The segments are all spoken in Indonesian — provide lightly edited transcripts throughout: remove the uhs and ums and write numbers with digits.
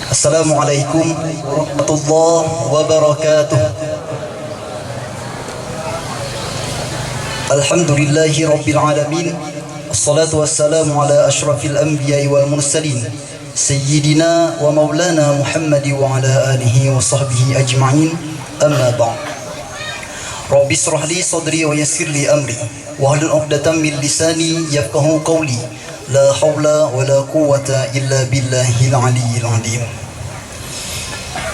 Assalamualaikum warahmatullahi wabarakatuh. Alhamdulillahi rabbil alamin. Assalatu wassalamu ala ashrafil anbiya'i wal mursalin Sayyidina wa maulana Muhammad wa ala alihi wa sahbihi ajma'in. Amma ba'd. Rabbi israh li sadri wa yassir li amri wahlul 'uqdatam min lisani yafqahu qawli. La haula wa la quwwata illa billahil aliyyil azim.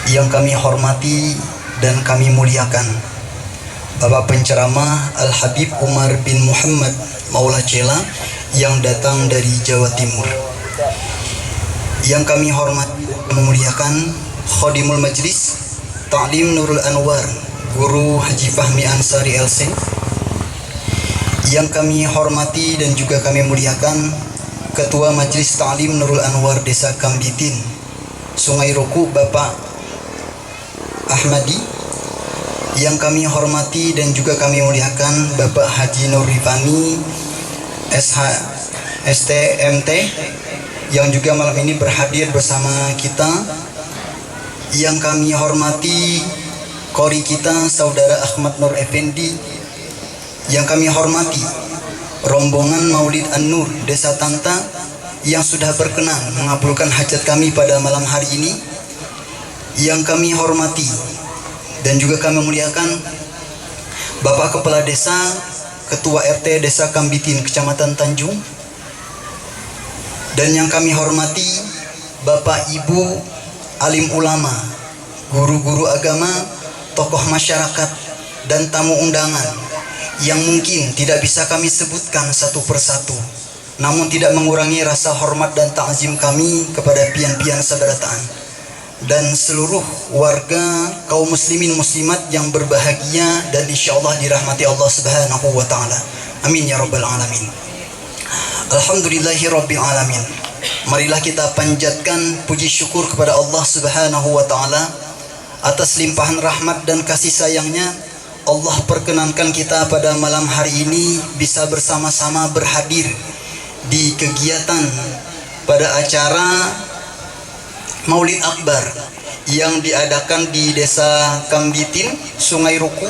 Yang kami hormati dan kami muliakan Bapak penceramah Al-Habib Umar bin Muhammad Maula Cela yang datang dari Jawa Timur. Yang kami hormati dan memuliakan Khadimul Majlis Ta'lim Nurul Anwar Guru Haji Fahmi Ansari LC. Yang kami hormati dan juga kami muliakan Ketua Majelis Ta'lim Nurul Anwar Desa Kambitin Sungai Ruku Bapak Ahmadi. Yang kami hormati dan juga kami muliakan Bapak Haji Nur Rifani SH STMT yang juga malam ini berhadir bersama kita. Yang kami hormati Qori kita Saudara Ahmad Nur Effendi. Yang kami hormati rombongan Maulid An-Nur Desa Tanta yang sudah berkenan mengabulkan hajat kami pada malam hari ini. Yang kami hormati dan juga kami muliakan Bapak Kepala Desa, Ketua RT Desa Kambitin Kecamatan Tanjung. Dan yang kami hormati Bapak Ibu alim ulama, guru-guru agama, tokoh masyarakat dan tamu undangan yang mungkin tidak bisa kami sebutkan satu persatu, namun tidak mengurangi rasa hormat dan ta'zim kami kepada pian-pian sabarataan dan seluruh warga kaum muslimin muslimat yang berbahagia dan insyaallah dirahmati Allah Subhanahu wa taala. Amin ya rabbal alamin. Alhamdulillahi rabbil alamin. Marilah kita panjatkan puji syukur kepada Allah Subhanahu wa taala atas limpahan rahmat dan kasih sayangnya. Allah perkenankan kita pada malam hari ini bisa bersama-sama berhadir di kegiatan pada acara Maulid Akbar yang diadakan di Desa Kambitin, Sungai Ruku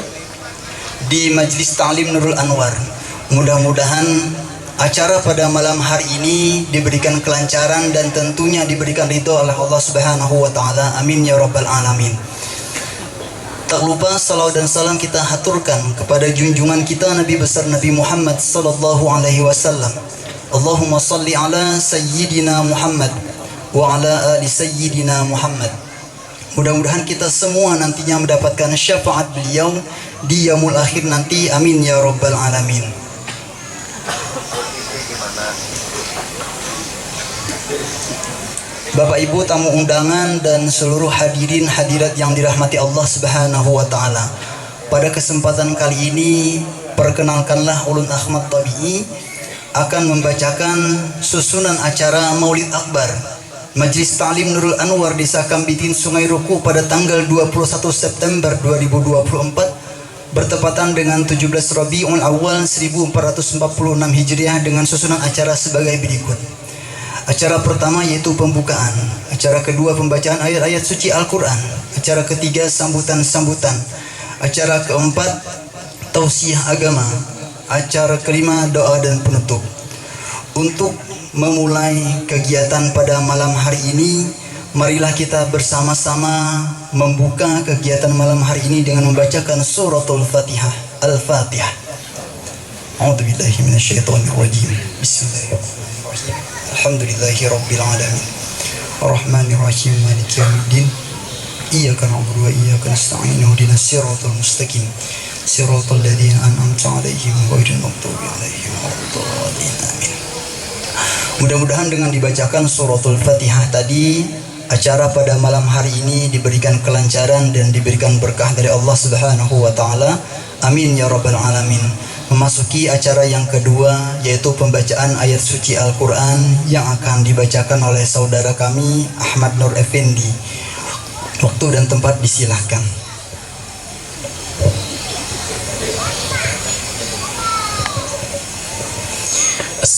di Majelis Ta'lim Nurul Anwar. Mudah-mudahan acara pada malam hari ini diberikan kelancaran dan tentunya diberikan ridho oleh Allah Subhanahu wa taala. Amin ya rabbal alamin. Tak lupa salawat dan salam kita haturkan kepada junjungan kita Nabi besar Nabi Muhammad sallallahu alaihi wasallam. Allahumma salli ala sayyidina Muhammad wa ala ali sayyidina Muhammad. Mudah-mudahan kita semua nantinya mendapatkan syafaat beliau di yaumul akhir nanti. Amin ya rabbal alamin. Bapak Ibu tamu undangan dan seluruh hadirin hadirat yang dirahmati Allah Subhanahu wa taala. Pada kesempatan kali ini perkenalkanlah Ulun Ahmad Tabi'i akan membacakan susunan acara Maulid Akbar Majelis Ta'lim Nurul Anwar Desa Kambitin Sungai Ruku pada tanggal 21 September 2024 bertepatan dengan 17 Rabiul Awal 1446 Hijriah dengan susunan acara sebagai berikut. Acara pertama yaitu pembukaan, acara kedua pembacaan ayat-ayat suci Al-Quran, acara ketiga sambutan-sambutan, acara keempat tausiah agama, acara kelima doa dan penutup. Untuk memulai kegiatan pada malam hari ini, marilah kita bersama-sama membuka kegiatan malam hari ini dengan membacakan suratul Fatihah. Al-Fatihah. A'udzubillahi minasyaitonirrajim. Bismillahirrahmanirrahim. Alhamdulillahi rabbil alamin. Arrahmanirrahim. Maliki yaumiddin. Iyyaka na'budu wa iyyaka nasta'in. Ihdinas siratal mustaqim. Siratal ladzina an'amta 'alaihim ghairil maghdubi 'alaihim waladdallin. Amin. Mudah-mudahan dengan dibacakan suratul Fatihah tadi, acara pada malam hari ini diberikan kelancaran dan diberikan berkah dari Allah Subhanahu wa taala. Amin ya rabbal alamin. Memasuki acara yang kedua yaitu pembacaan ayat suci Al-Qur'an yang akan dibacakan oleh saudara kami Ahmad Nur Effendi. Waktu dan tempat disilahkan.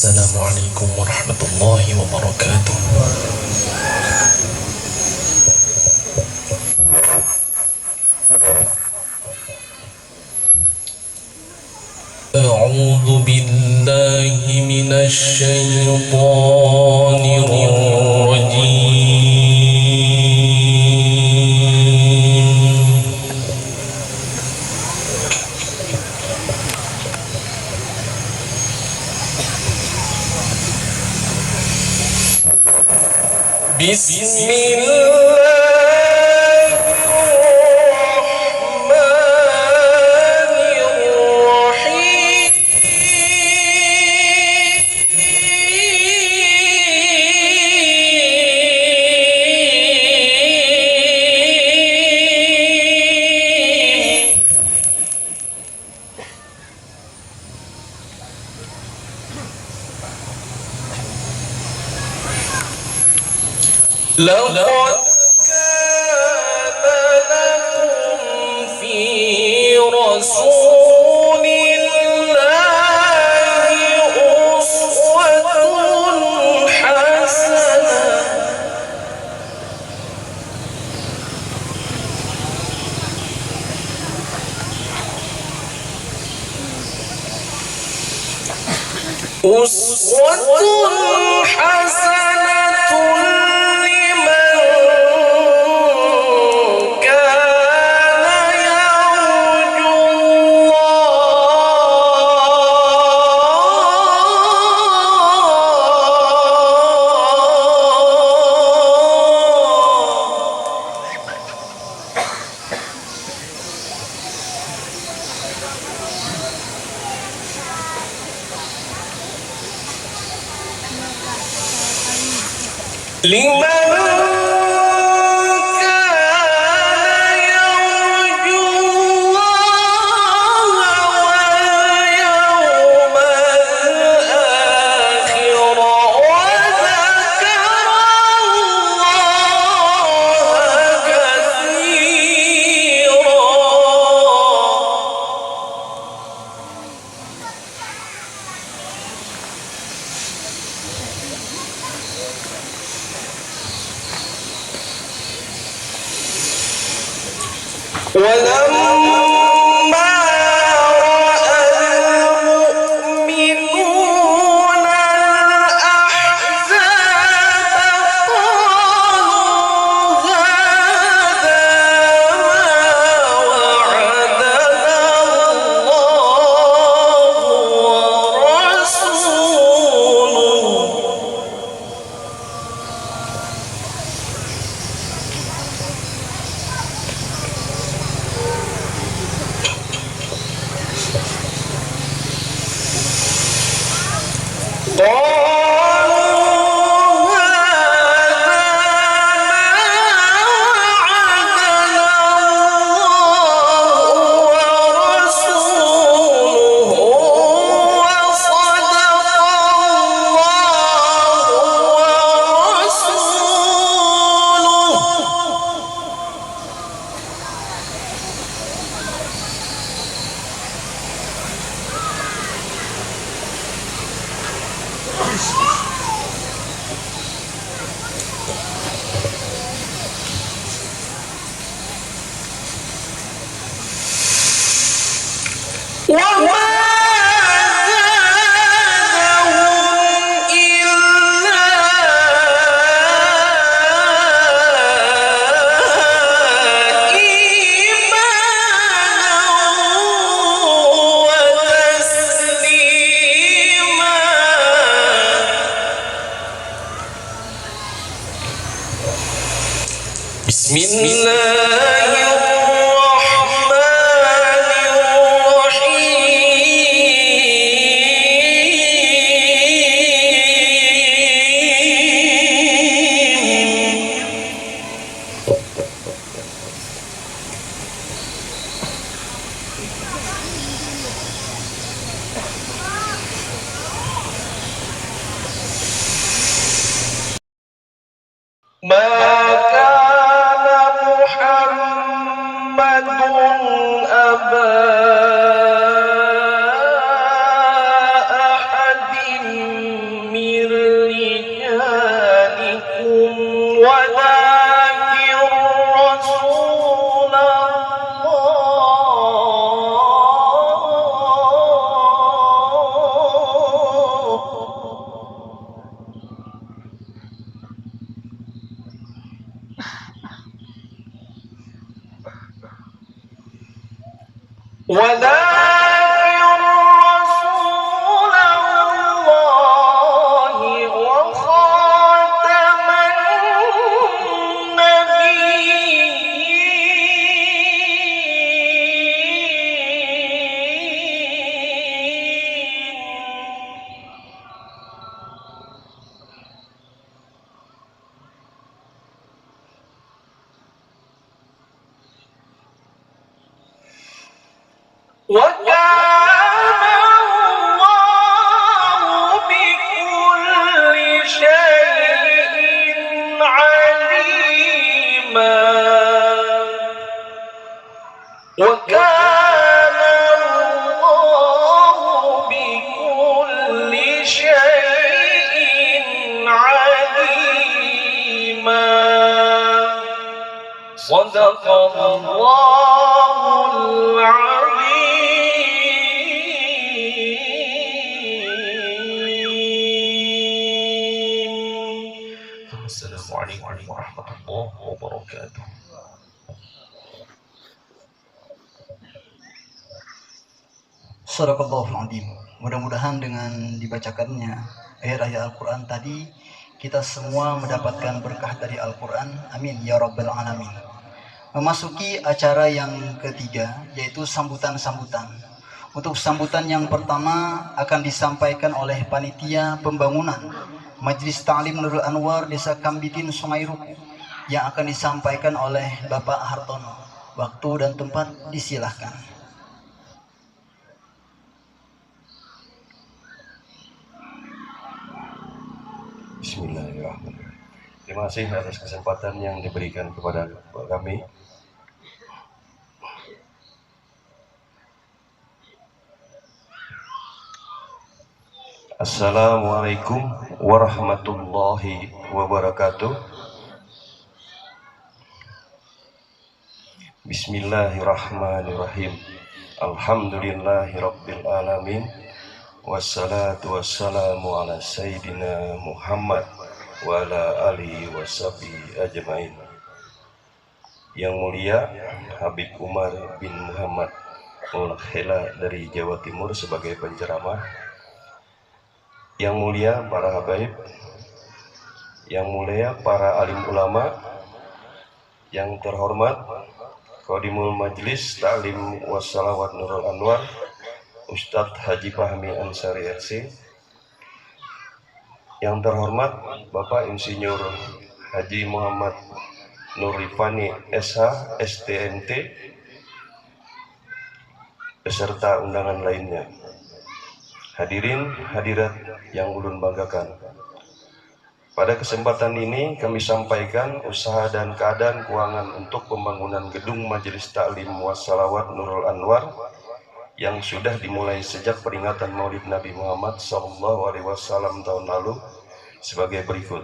Assalamualaikum warahmatullahi wabarakatuh. لقد كان لكم في رسول الله أسوة حسنة لمن كان يرجو الله واليوم الآخر وذكر الله كثيرا ولما رأى المؤمنون الأحزاب قالوا هذا ما وعدنا الله ورسوله وما زادهم إلا إيمانا وتسليما بسم الله ما كان محمد أبا أحد من رجالكم ولكن رسول الله وخاتم النبيين وكان الله بكل شيء عليما وكان الله بكل شيء عليما صدق الله العظيم. السلام عليكم ورحمة الله وبركاته. Sadaqallahul Adzim. Mudah-mudahan dengan dibacakannya ayat-ayat Al-Quran tadi, kita semua mendapatkan berkah dari Al-Quran. Amin ya Rabbal Alamin. Memasuki acara yang ketiga, yaitu sambutan-sambutan. Untuk sambutan yang pertama akan disampaikan oleh panitia pembangunan Majelis Ta'lim Nurul Anwar Desa Kambidin Sungai Ruku, yang akan disampaikan oleh Bapak Hartono. Waktu dan tempat disilahkan. Bismillahirrahmanirrahim. Terima kasih atas kesempatan yang diberikan kepada kami. Assalamualaikum warahmatullahi wabarakatuh. Bismillahirrahmanirrahim. Alhamdulillahirabbil alamin. Wassalatu wassalamu ala sayyidina Muhammad wa ala alihi washabihi ajmain. Yang mulia Habib Umar bin Muhammad Mulkhela dari Jawa Timur sebagai penceramah. Yang mulia para habaib, yang mulia para alim ulama, yang terhormat Qadimul Majlis Ta'lim Wassalawat Nurul Anwar Ustadz Haji Fahmi Ansari LC, yang terhormat Bapak Insinyur Haji Muhammad Nurifani SH STNT, beserta undangan lainnya. Hadirin hadirat yang ulun banggakan, pada kesempatan ini kami sampaikan usaha dan keadaan keuangan untuk pembangunan gedung Majelis Ta'lim Wassalawat Nurul Anwar yang sudah dimulai sejak peringatan Maulid Nabi Muhammad SAW tahun lalu sebagai berikut.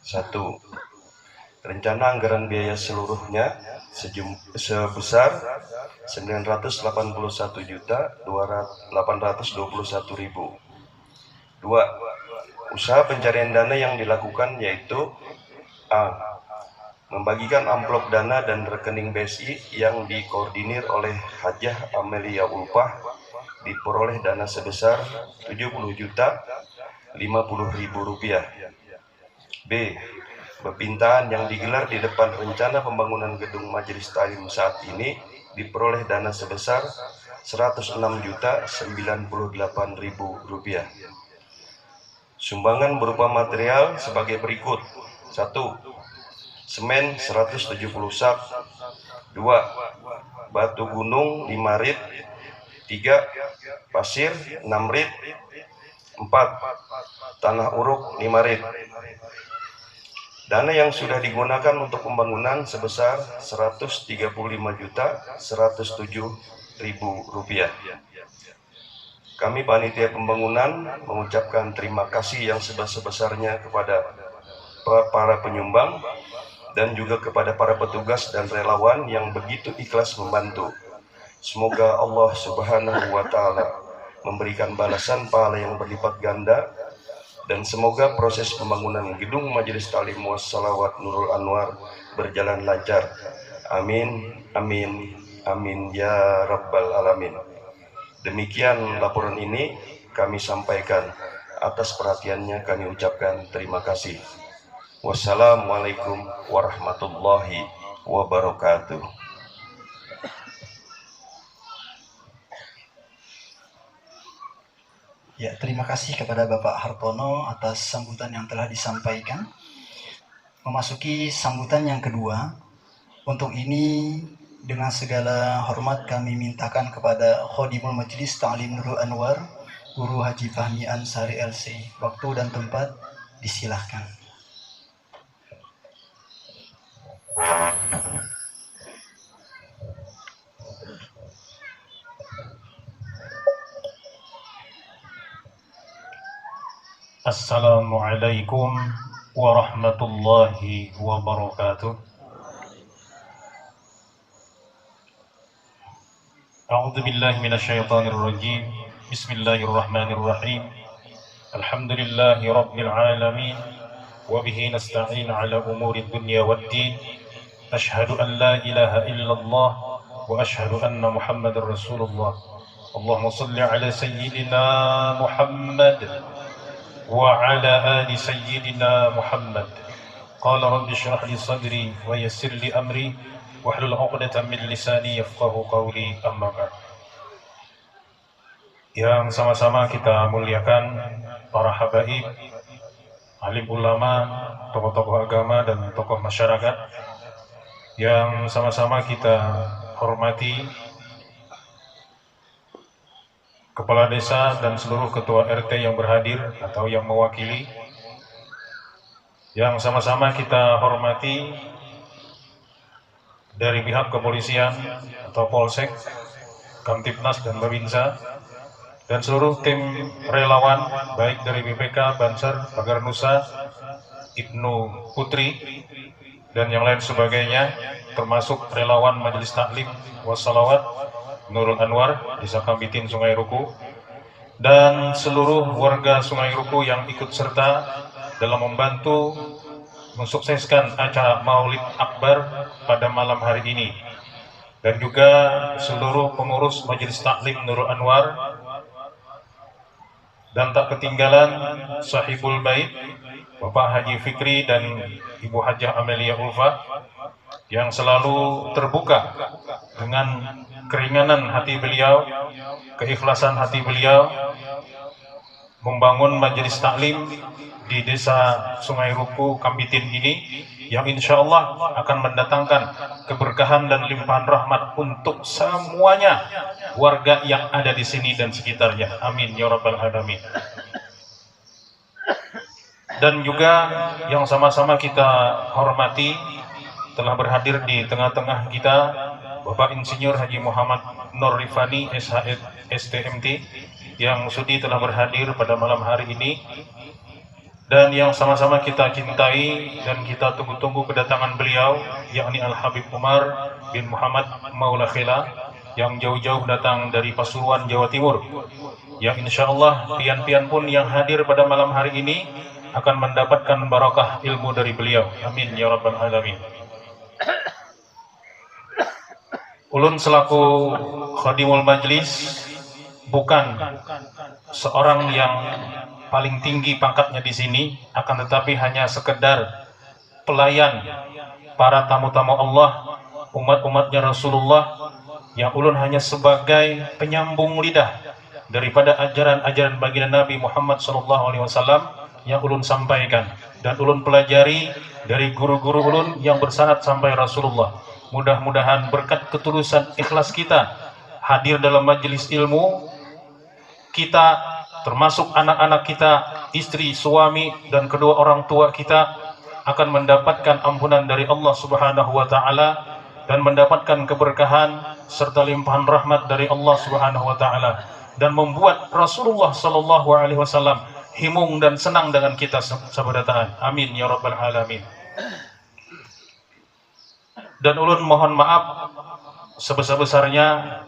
1. Rencana anggaran biaya seluruhnya sebesar 981.821.000. 2. Usaha pencarian dana yang dilakukan yaitu A. Membagikan amplop dana dan rekening BSI yang dikoordinir oleh Hajah Amelia Ulpah, diperoleh dana sebesar Rp70.050.000. B. Pepintahan yang digelar di depan rencana pembangunan gedung Majelis Ta'lim saat ini diperoleh dana sebesar Rp106.098.000. Sumbangan berupa material sebagai berikut. 1. Semen 170 sak. 2. Batu gunung 5 rit. 3. Pasir 6 rit. 4. Tanah uruk 5 rit. Dana yang sudah digunakan untuk pembangunan sebesar Rp135.107.000. Kami panitia pembangunan mengucapkan terima kasih yang sebesar-besarnya kepada para penyumbang dan juga kepada para petugas dan relawan yang begitu ikhlas membantu. Semoga Allah Subhanahu wa Ta'ala memberikan balasan pahala yang berlipat ganda, dan semoga proses pembangunan gedung Majelis Ta'lim Wassalawat Nurul Anwar berjalan lancar. Amin, amin, amin ya Rabbal Alamin. Demikian laporan ini kami sampaikan. Atas perhatiannya kami ucapkan terima kasih. Wassalamualaikum warahmatullahi wabarakatuh. Ya, terima kasih kepada Bapak Hartono atas sambutan yang telah disampaikan. Memasuki sambutan yang kedua, untuk ini Dengan segala hormat kami mintakan kepada Khodimul Majlis Ta'lim Nurul Anwar, Guru Haji Fahmi Ansari LC. Waktu dan tempat disilahkan. Assalamualaikum warahmatullahi wabarakatuh. A'udzu billahi minasyaitonir rajim. Bismillahirrahmanirrahim. Alhamdulillahi rabbil alamin wa bihi nasta'in ala umurid dunya waddin. Asyhadu an la ilaha illallah wa asyhadu anna Muhammadar Rasulullah. Allahumma shalli ala sayyidina Muhammad wa ala ali sayyidina Muhammad. Qala rabbi shrah li sadri wa yassir li amri wahlul 'uqdatam min lisani yafqahu qawli, amma ba'd. Yang sama-sama kita muliakan para habaib, alim ulama, tokoh-tokoh agama dan tokoh masyarakat, yang sama-sama kita hormati kepala desa dan seluruh ketua RT yang berhadir atau yang mewakili, yang sama-sama kita hormati dari pihak kepolisian atau Polsek, Kamtibnas dan Babinsa, dan seluruh tim relawan baik dari BPK, Banser, Pagar Nusa, Ibnu Putri, dan yang lain sebagainya, termasuk relawan Majelis Taklim Wassalawat Nurul Anwar, Desa Kambitin, Sungai Ruku, dan seluruh warga Sungai Ruku yang ikut serta dalam membantu mensukseskan acara Maulid Akbar pada malam hari ini, dan juga seluruh pengurus Majelis Taklim Nurul Anwar, dan tak ketinggalan Sahibul Bait Bapak Haji Fikri dan Ibu Hajah Amelia Ulfa yang selalu terbuka dengan keringanan hati beliau, keikhlasan hati beliau membangun majelis taklim di desa Sungai Ruku Kambitin ini, yang insya Allah akan mendatangkan keberkahan dan limpahan rahmat untuk semuanya warga yang ada di sini dan sekitarnya. Amin ya rabbal alamin. Dan juga yang sama-sama kita hormati, telah berhadir di tengah-tengah kita Bapak Insinyur Haji Muhammad Nur Rifani SHM STMT yang sudi telah berhadir pada malam hari ini, dan yang sama-sama kita cintai dan kita tunggu-tunggu kedatangan beliau, yakni Al-Habib Umar bin Muhammad Maula Khila yang jauh-jauh datang dari Pasuruan, Jawa Timur, yang insya Allah pian-pian pun yang hadir pada malam hari ini akan mendapatkan barakah ilmu dari beliau. Amin ya rabbal alamin. Ulun selaku Khadimul Majlis bukan seorang yang paling tinggi pangkatnya di sini, akan tetapi hanya sekedar pelayan para tamu-tamu Allah, umat-umatnya Rasulullah, yang ulun hanya sebagai penyambung lidah daripada ajaran-ajaran baginda Nabi Muhammad SAW yang ulun sampaikan dan ulun pelajari dari guru-guru ulun yang bersanad sampai Rasulullah. Mudah-mudahan berkat ketulusan ikhlas kita hadir dalam majelis ilmu, kita termasuk anak-anak kita, istri, suami, dan kedua orang tua kita akan mendapatkan ampunan dari Allah Subhanahu wa Ta'ala dan mendapatkan keberkahan serta limpahan rahmat dari Allah Subhanahu wa Ta'ala, dan membuat Rasulullah Sallallahu Alaihi Wasallam himung dan senang dengan kita sabadataan. Amin ya rabbal alamin. Dan ulun mohon maaf sebesar-besarnya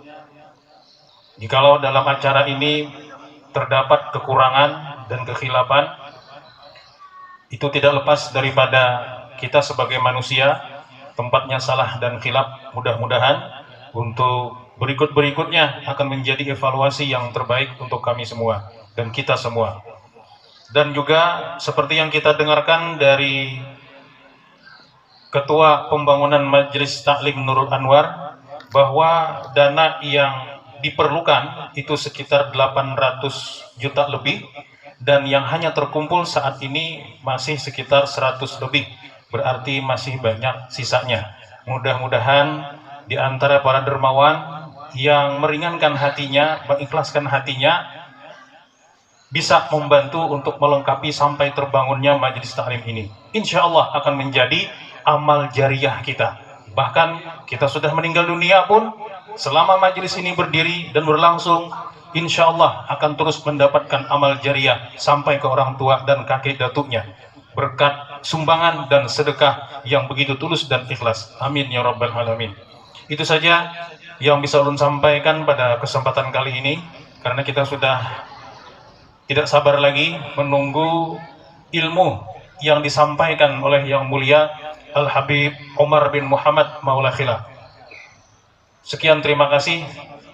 jikalau dalam acara ini terdapat kekurangan dan kekhilafan. Itu tidak lepas daripada kita sebagai manusia, tempatnya salah dan khilaf. Mudah-mudahan untuk berikut-berikutnya akan menjadi evaluasi yang terbaik untuk kami semua dan kita semua. Dan juga seperti yang kita dengarkan dari Ketua Pembangunan Majelis Taklim Nurul Anwar, bahwa dana yang diperlukan itu sekitar 800 juta lebih, dan yang hanya terkumpul saat ini masih sekitar 100 lebih, berarti masih banyak sisanya. Mudah-mudahan di antara para dermawan yang meringankan hatinya, mengikhlaskan hatinya, bisa membantu untuk melengkapi sampai terbangunnya majelis taklim ini. Insya Allah akan menjadi amal jariah kita. Bahkan kita sudah meninggal dunia pun, selama majelis ini berdiri dan berlangsung, insya Allah akan terus mendapatkan amal jariah sampai ke orang tua dan kakek datuknya, berkat sumbangan dan sedekah yang begitu tulus dan ikhlas. Amin ya rabbal alamin. Itu saja yang bisa ulun sampaikan pada kesempatan kali ini, karena kita sudah tidak sabar lagi menunggu ilmu yang disampaikan oleh Yang Mulia Al-Habib Umar bin Muhammad Maula Khilaf. Sekian, terima kasih.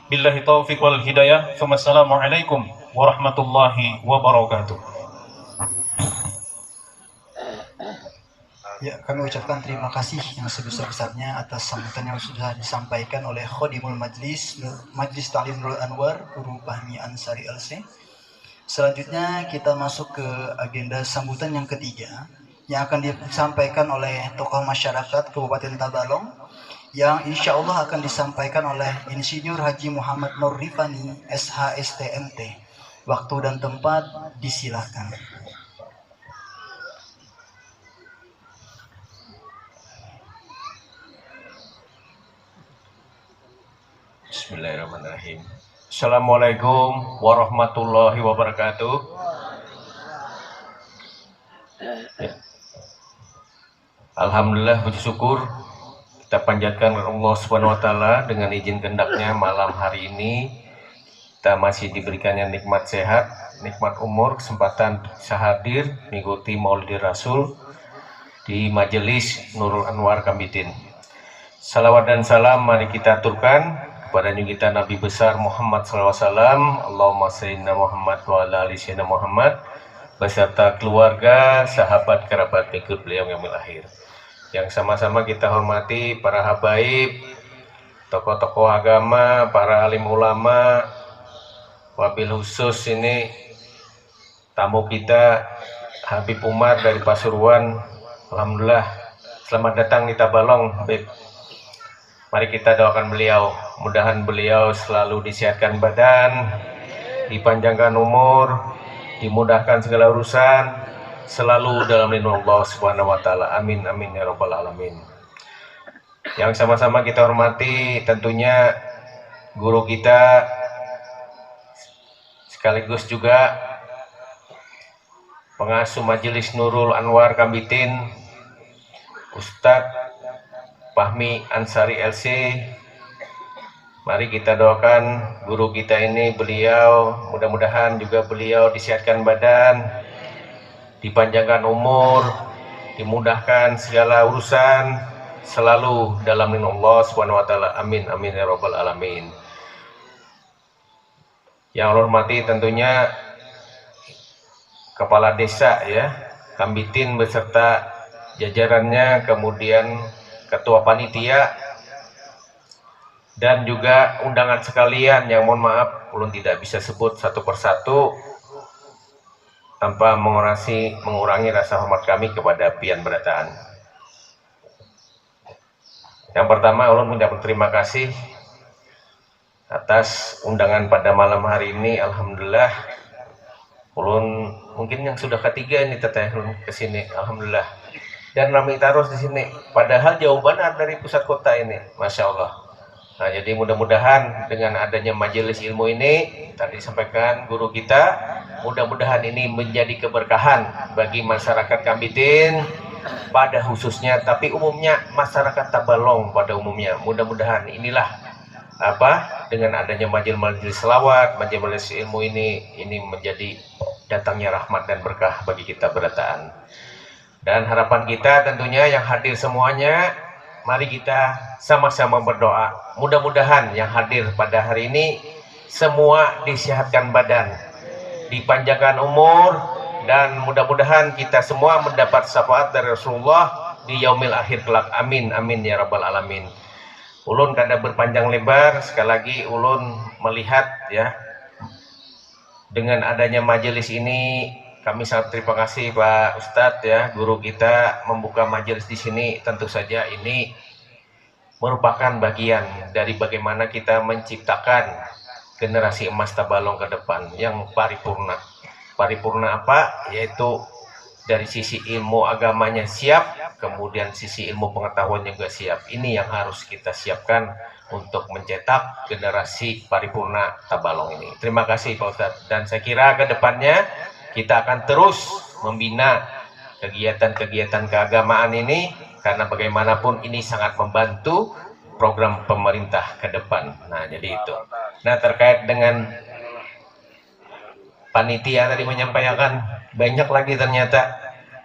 Billahi taufiq wal hidayah. Wassalamualaikum warahmatullahi wabarakatuh. Ya, kami ucapkan terima kasih yang sebesar-besarnya atas sambutan yang sudah disampaikan oleh Khodimul Majlis Ta'lim Nurul Anwar, Guru Fahmi Ansari LC. Selanjutnya kita masuk ke agenda sambutan yang ketiga, yang akan disampaikan oleh tokoh masyarakat Kabupaten Tabalong, yang insya Allah akan disampaikan oleh Insinyur Haji Muhammad Nur Rifani, SHSTMT. Waktu dan tempat disilakan. Bismillahirrahmanirrahim. Assalamualaikum warahmatullahi wabarakatuh. Ya. Alhamdulillah, puji syukur kita panjatkan Allah Subhanahu wa taala dengan izin kehendaknya malam hari ini kita masih diberikannya nikmat sehat, nikmat umur, kesempatan bisa hadir mengikuti Maulid Rasul di Majelis Nurul Anwar Kambitin. Salawat dan salam mari kita aturkan kepada junjungan Nabi besar Muhammad SAW. Allahumma sayyidina Muhammad wa ala ali sayyidina Muhammad, beserta keluarga, sahabat, kerabat pengikut beliau yang akhir. Yang sama-sama kita hormati para habaib, tokoh-tokoh agama, para alim ulama, wabil khusus ini tamu kita Habib Umar dari Pasuruan. Alhamdulillah, selamat datang di Tabalong, Habib. Mari kita doakan beliau, mudahan beliau selalu disehatkan badan, dipanjangkan umur, dimudahkan segala urusan, selalu dalam lindungan Allah Subhanahu wa taala. Amin amin ya rabbal alamin. Yang sama-sama kita hormati tentunya guru kita sekaligus juga pengasuh Majelis Nurul Anwar Kambitin, Ustadz Fahmi Ansari LC. Mari kita doakan guru kita ini, beliau mudah-mudahan juga beliau disehatkan badan, dipanjangkan umur, dimudahkan segala urusan, selalu dalam lindungan Allah Subhanahu wa taala. Amin amin ya rabbal alamin. Yang Allah hormati tentunya kepala desa ya Kambitin beserta jajarannya, kemudian ketua panitia, dan juga undangan sekalian yang mohon maaf ulun tidak bisa sebut satu persatu tanpa mengurangi rasa hormat kami kepada pian berataan. Yang pertama, ulun mengucapkan terima kasih atas undangan pada malam hari ini. Alhamdulillah, ulun mungkin yang sudah ketiga ini teteh ke sini. Alhamdulillah. Dan kami terus di sini, padahal jauh benar dari pusat kota ini, masya Allah. Nah, jadi mudah-mudahan dengan adanya majelis ilmu ini, tadi disampaikan guru kita, mudah-mudahan ini menjadi keberkahan bagi masyarakat Kambitin pada khususnya, tapi umumnya masyarakat Tabalong pada umumnya. Mudah-mudahan inilah dengan adanya majelis selawat, majelis ilmu ini menjadi datangnya rahmat dan berkah bagi kita berataan. Dan harapan kita tentunya yang hadir semuanya, mari kita sama-sama berdoa. Mudah-mudahan yang hadir pada hari ini semua disehatkan badan, dipanjangkan umur, dan mudah-mudahan kita semua mendapat syafaat dari Rasulullah di yaumil akhir kelak. Amin amin ya rabbal alamin. Ulun kada berpanjang lebar, sekali lagi ulun melihat ya dengan adanya majelis ini, kami sangat terima kasih Pak Ustadz ya, guru kita membuka majelis di sini. Tentu saja ini merupakan bagian dari bagaimana kita menciptakan generasi emas Tabalong ke depan yang paripurna. Paripurna apa? Yaitu dari sisi ilmu agamanya siap, kemudian sisi ilmu pengetahuan juga siap. Ini yang harus kita siapkan untuk mencetak generasi paripurna Tabalong ini. Terima kasih Pak Ustadz. Dan saya kira ke depannya kita akan terus membina kegiatan-kegiatan keagamaan ini, karena bagaimanapun ini sangat membantu program pemerintah ke depan. Nah, jadi itu. Nah, terkait dengan panitia tadi menyampaikan banyak lagi ternyata.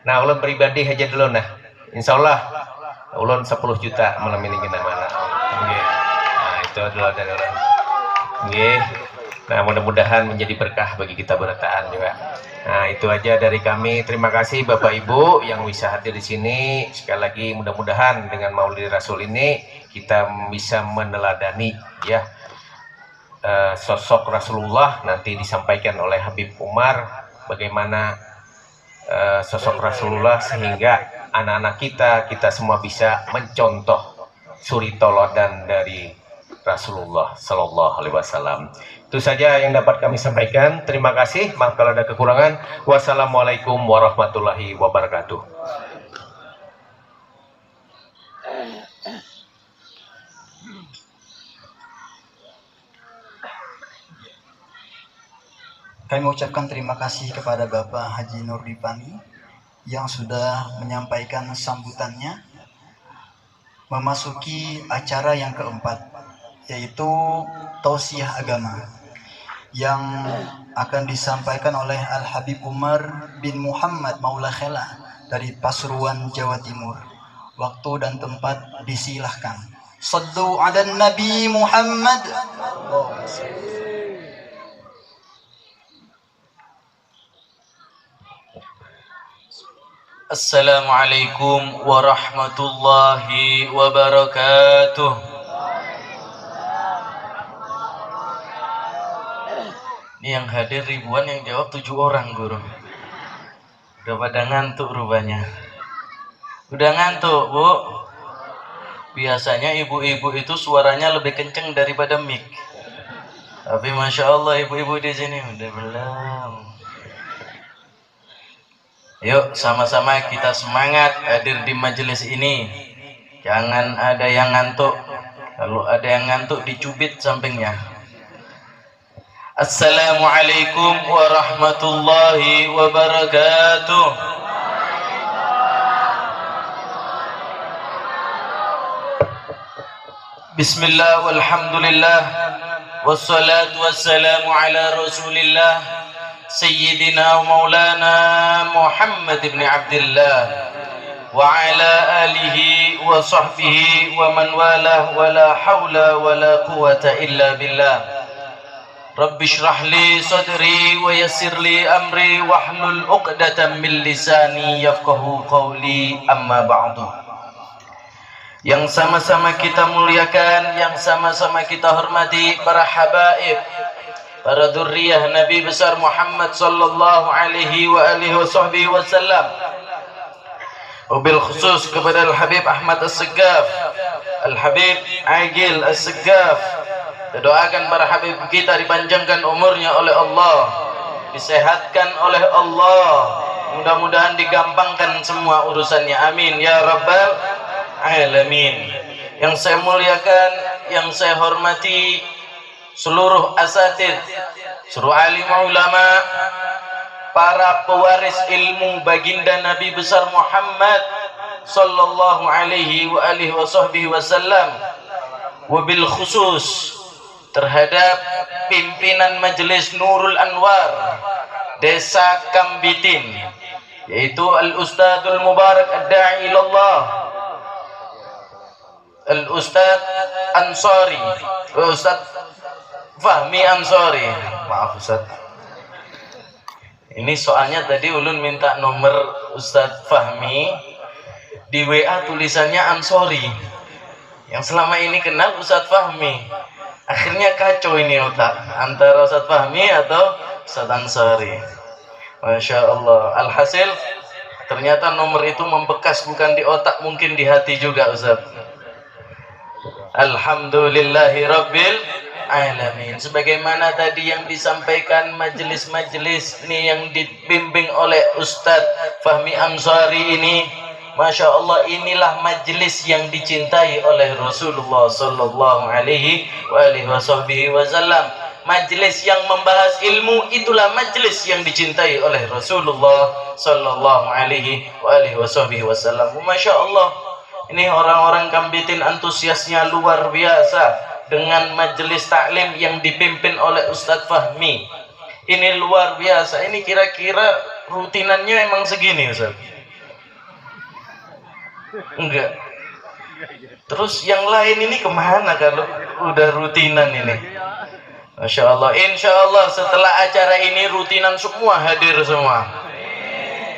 Nah, ulun pribadi aja dulu nah. Insya Allah ulun 10 juta malam ini kena mana. Okay. Nah, itu adalah dari ulun. Okay. Nah, mudah-mudahan menjadi berkah bagi kita bertahan juga. Nah, itu aja dari kami. Terima kasih Bapak Ibu yang bisa hadir di sini. Sekali lagi mudah-mudahan dengan Maulid Rasul ini kita bisa meneladani ya sosok Rasulullah. Nanti disampaikan oleh Habib Umar bagaimana sosok Rasulullah, sehingga anak-anak kita semua bisa mencontoh suri toladan dari Rasulullah Sallallahu Alaihi Wasallam. Itu saja yang dapat kami sampaikan. Terima kasih. Maaf kalau ada kekurangan. Wassalamualaikum warahmatullahi wabarakatuh. Kami mengucapkan terima kasih kepada Bapak Haji Nurdipani yang sudah menyampaikan sambutannya memasuki acara yang keempat, yaitu tausiah agama yang akan disampaikan oleh Al-Habib Umar bin Muhammad Maula Khela dari Pasuruan, Jawa Timur. Waktu dan tempat disilahkan. Sallu ala Nabi Muhammad. Assalamualaikum warahmatullahi wabarakatuh. Ini yang hadir ribuan, yang jawab 7 orang guru. Udah pada ngantuk rupanya. Udah ngantuk Bu. Biasanya ibu-ibu itu suaranya lebih kenceng daripada mic. Tapi Masya Allah ibu-ibu di sini udah belum. Yuk sama-sama kita semangat hadir di majelis ini. Jangan ada yang ngantuk. Kalau ada yang ngantuk dicubit sampingnya. Assalamualaikum warahmatullahi wabarakatuh. Bismillah walhamdulillah wassalatu wassalamu ala rasulillah Sayyidina wa maulana Muhammad ibn Abdullah wa ala alihi wa sahbihi wa man walah wa la hawla wa la quwata illa billah. Rabbi shrah li sadri wa yassir li amri wahlul 'uqdatam min lisani yafqahu qawli, amma ba'du. Yang sama-sama kita muliakan, yang sama-sama kita hormati para habaib, para dzurriyyah Nabi besar Muhammad sallallahu alaihi wa alihi wasallam. Wabil khusus kepada Al-Habib Ahmad As-Segaf, Al-Habib Agil As-Segaf. Kita doakan para habib kita dipanjangkan umurnya oleh Allah, disehatkan oleh Allah, mudah-mudahan digampangkan semua urusannya, amin ya rabbal alamin. Yang saya muliakan, yang saya hormati seluruh asatid, seluruh alim ulama, para pewaris ilmu baginda Nabi besar Muhammad sallallahu alaihi wa alihi wasallam, wabil khusus terhadap pimpinan Majelis Nurul Anwar Desa Kambitin, yaitu Al-Ustadzul Mubarak Ad-Da'i ilallah, Al-Ustadz Ansari, Ustadz Fahmi Ansari. Maaf Ustadz, ini soalnya tadi ulun minta nomor Ustadz Fahmi, di WA tulisannya Ansori. Yang selama ini kenal Ustadz Fahmi, akhirnya kacau ini otak antara Ustadz Fahmi atau Ustadz Ansari. Masya Allah. Alhasil ternyata nomor itu membekas bukan di otak, mungkin di hati juga Ustadz. Alhamdulillahi Rabbil Alamin. Sebagaimana tadi yang disampaikan majelis-majelis ini yang dibimbing oleh Ustadz Fahmi Ansari ini, Masya Allah, inilah majelis yang dicintai oleh Rasulullah Sallallahu Alaihi Wasallam. Majelis yang membahas ilmu, itulah majelis yang dicintai oleh Rasulullah Sallallahu Alaihi Wasallam. Masya Allah, ini orang-orang Kambitin antusiasnya luar biasa dengan majelis taklim yang dipimpin oleh Ustadz Fahmi. Ini luar biasa. Ini kira-kira rutinannya emang segini, Ustadz? Enggak. Terus yang lain ini kemana kalau udah rutinan ini? Masya Allah. Insya Allah setelah acara ini rutinan semua hadir semua.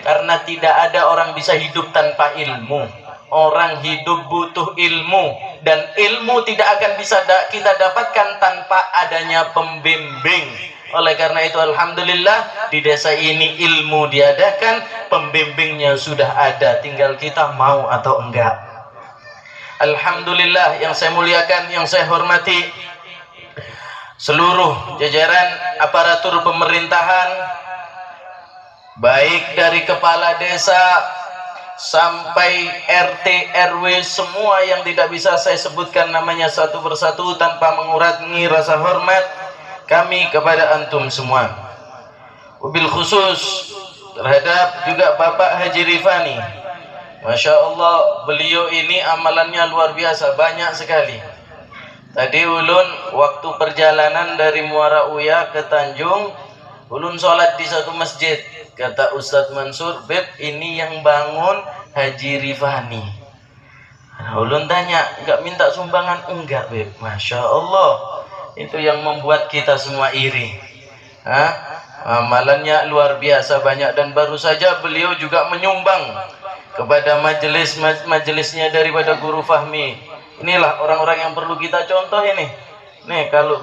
Karena tidak ada orang bisa hidup tanpa ilmu. Orang hidup butuh ilmu, dan ilmu tidak akan bisa kita dapatkan tanpa adanya pembimbing. Oleh karena itu alhamdulillah di desa ini ilmu diadakan, pembimbingnya sudah ada, tinggal kita mau atau enggak. Alhamdulillah, yang saya muliakan, yang saya hormati seluruh jajaran aparatur pemerintahan, baik dari kepala desa sampai RT, RW, semua yang tidak bisa saya sebutkan namanya satu persatu tanpa mengurangi rasa hormat kami kepada antum semua. Wabil khusus terhadap juga Bapak Haji Rifani. Masya Allah, beliau ini amalannya luar biasa, banyak sekali. Tadi ulun waktu perjalanan dari Muara Uya ke Tanjung, ulun sholat di satu masjid. Kata Ustadz Mansur, Beb, ini yang bangun Haji Rifani. Nah, ulun tanya, enggak minta sumbangan? Enggak, Beb. Masya Allah, itu yang membuat kita semua iri. Amalannya luar biasa banyak, dan baru saja beliau juga menyumbang kepada majelisnya daripada Guru Fahmi. Inilah orang-orang yang perlu kita contoh ini. Nih kalau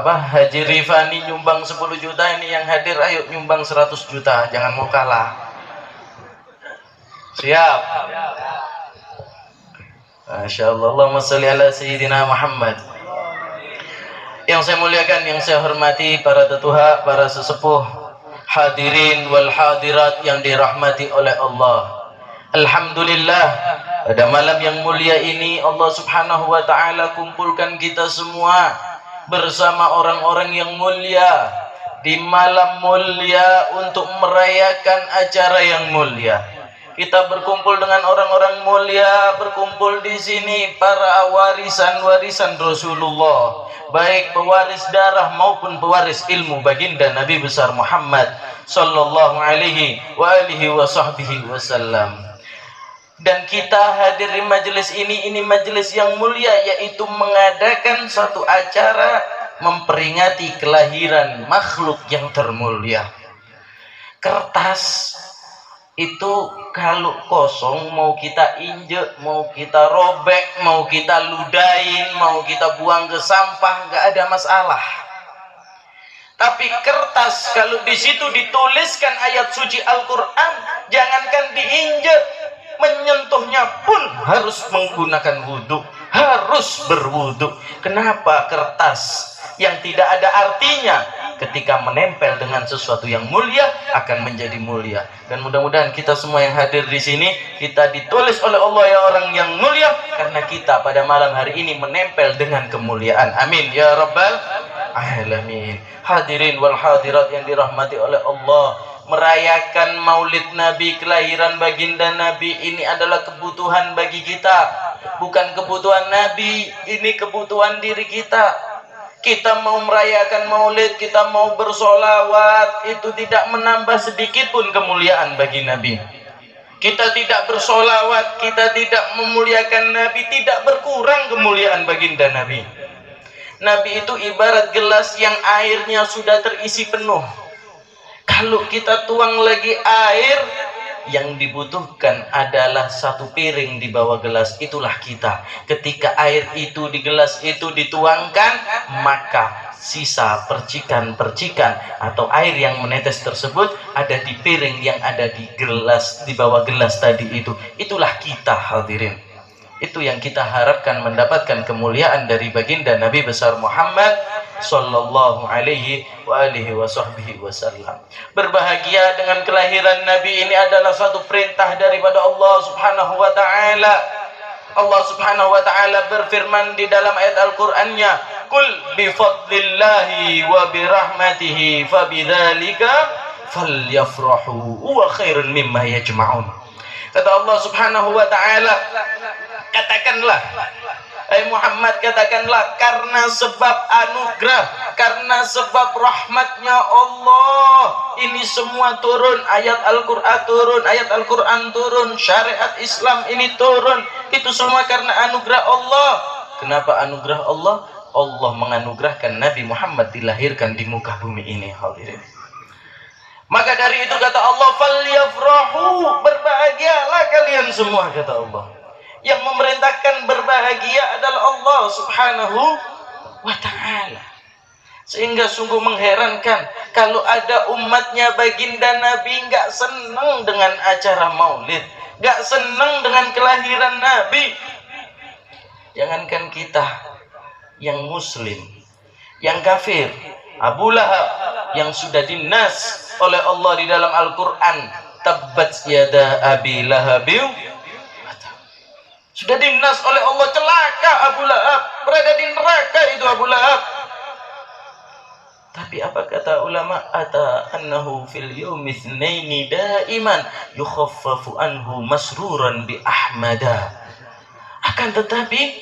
Haji Rifani nyumbang 10 juta, ini yang hadir ayo nyumbang 100 juta, jangan mau kalah. Siap. Masya Allah. Allahumma salli ala Sayyidina Muhammad. Yang saya muliakan, yang saya hormati para tetuha, para sesepuh, hadirin wal hadirat yang dirahmati oleh Allah. Alhamdulillah, pada malam yang mulia ini Allah Subhanahu wa ta'ala kumpulkan kita semua bersama orang-orang yang mulia di malam mulia untuk merayakan acara yang mulia. Kita berkumpul dengan orang-orang mulia, berkumpul di sini para warisan-warisan Rasulullah, baik pewaris darah maupun pewaris ilmu baginda Nabi besar Muhammad sallallahu alaihi wasallam. Dan kita hadir di majelis ini majelis yang mulia, yaitu mengadakan satu acara memperingati kelahiran makhluk yang termulia. Kertas itu kalau kosong, mau kita injek, mau kita robek, mau kita ludahin, mau kita buang ke sampah, nggak ada masalah. Tapi kertas kalau di situ dituliskan ayat suci Al-Quran, jangankan diinjek, menyentuhnya pun harus menggunakan wudhu, harus berwudhu. Kenapa? Kertas yang tidak ada artinya ketika menempel dengan sesuatu yang mulia akan menjadi mulia. Dan mudah-mudahan kita semua yang hadir di sini, kita ditulis oleh Allah ya orang yang mulia, karena kita pada malam hari ini menempel dengan kemuliaan. Amin ya rabbal alamin. Hadirin wal hadirat yang dirahmati oleh Allah, merayakan maulid Nabi, kelahiran baginda Nabi, ini adalah kebutuhan bagi kita. Bukan kebutuhan Nabi, ini kebutuhan diri kita. Kita mau merayakan maulid, kita mau bersolawat, itu tidak menambah sedikit pun kemuliaan bagi Nabi. Kita tidak bersolawat, kita tidak memuliakan Nabi, tidak berkurang kemuliaan baginda Nabi. Nabi itu ibarat gelas yang airnya sudah terisi penuh. Kalau kita tuang lagi air, yang dibutuhkan adalah satu piring di bawah gelas, itulah kita. Ketika air itu di gelas itu dituangkan, maka sisa percikan-percikan atau air yang menetes tersebut ada di piring yang ada di gelas, di bawah gelas tadi itu. Itulah kita, hadirin. Itu yang kita harapkan mendapatkan kemuliaan dari baginda Nabi besar Muhammad sallallahu alaihi wa alihi wasallam. Berbahagia dengan kelahiran Nabi ini adalah suatu perintah daripada Allah Subhanahu wa taala. Allah Subhanahu wa taala berfirman di dalam ayat Al-Qur'annya, "Qul bi fadlillahi wa bi rahmatihi fabidzalika falyafrahu huwa khairun mimma yajma'un." Kata Allah Subhanahu wa taala, katakanlah, Muhammad, katakanlah, karena sebab anugerah, karena sebab rahmatnya Allah, ini semua turun, ayat Al-Quran turun, ayat Al-Quran turun, syariat Islam ini turun, itu semua karena anugerah Allah. Kenapa anugerah Allah? Allah menganugerahkan Nabi Muhammad dilahirkan di muka bumi ini, hadirin. Maka dari itu kata Allah, falyafrahu, berbahagialah kalian semua, kata Allah. Yang memerintahkan berbahagia adalah Allah Subhanahu wa ta'ala. Sehingga sungguh mengherankan kalau ada umatnya baginda Nabi nggak senang dengan acara maulid, nggak senang dengan kelahiran Nabi. Jangankan kita yang muslim, yang kafir, Abu Lahab yang sudah dinas oleh Allah di dalam Al-Quran, tabbat yada abi lahabiu, sudah dinas oleh Allah, celaka Abu Lahab, berada di neraka itu Abu Lahab. Tapi apa kata ulama? Ata annahu fil yaumi tsnaini daiman yukhaffafu anhu masruran bi ahmada. Akan tetapi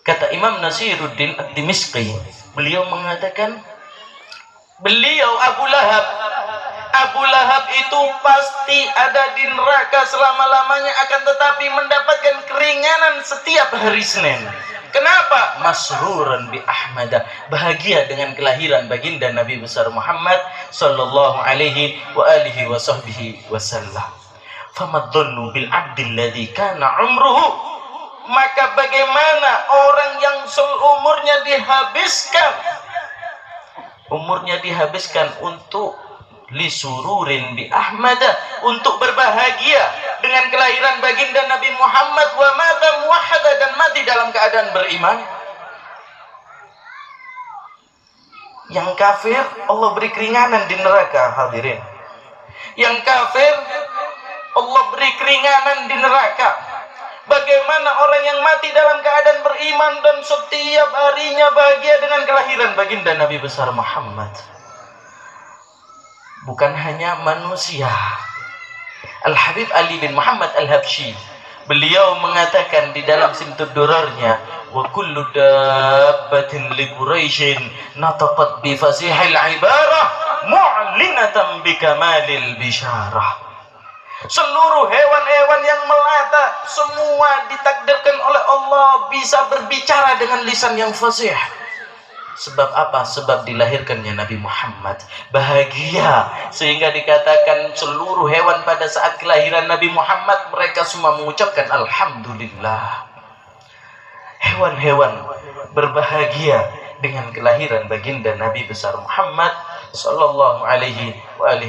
kata Imam Nasiruddin Ad-Dimishqi, beliau mengatakan, beliau Abu Lahab itu pasti ada di neraka selama-lamanya, akan tetapi mendapatkan keringanan setiap hari Senin. Kenapa? Masruran bi ahmada, bahagia dengan kelahiran baginda Nabi besar Muhammad sallallahu alaihi wa alihi wasallam. Famadhannu bil abdil ladzi kana umruhu, maka bagaimana orang yang seumurnya dihabiskan untuk lisururin bi ahmada, untuk berbahagia dengan kelahiran baginda Nabi Muhammad, wa mata muwahhada, dan mati dalam keadaan beriman. Yang kafir Allah beri keringanan di neraka, hadirin. Yang kafir Allah beri keringanan di neraka. Bagaimana orang yang mati dalam keadaan beriman dan setiap harinya bahagia dengan kelahiran baginda Nabi besar Muhammad? Bukan hanya manusia. Al-Habib Ali bin Muhammad Al-Habsyi, beliau mengatakan di dalam Simtud Durarnya, wa kullu dabbatin li Quraisyin nataqat bi fasihil ibarah mu'linatan bi kamalil bisyarah. Seluruh hewan-hewan yang melata semua ditakdirkan oleh Allah bisa berbicara dengan lisan yang fasih. Sebab apa? Sebab dilahirkannya Nabi Muhammad. Bahagia, sehingga dikatakan seluruh hewan pada saat kelahiran Nabi Muhammad mereka semua mengucapkan Alhamdulillah. Hewan-hewan berbahagia dengan kelahiran baginda Nabi besar Muhammad sallallahu alaihi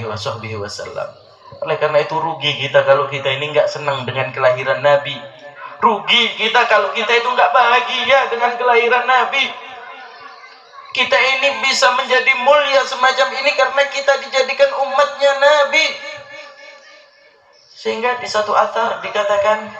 wasallam. Oleh karena itu rugi kita kalau kita ini nggak senang dengan kelahiran Nabi. Rugi kita kalau kita itu nggak bahagia dengan kelahiran Nabi. Kita ini bisa menjadi mulia semacam ini karena kita dijadikan umatnya Nabi. Sehingga di satu athar dikatakan,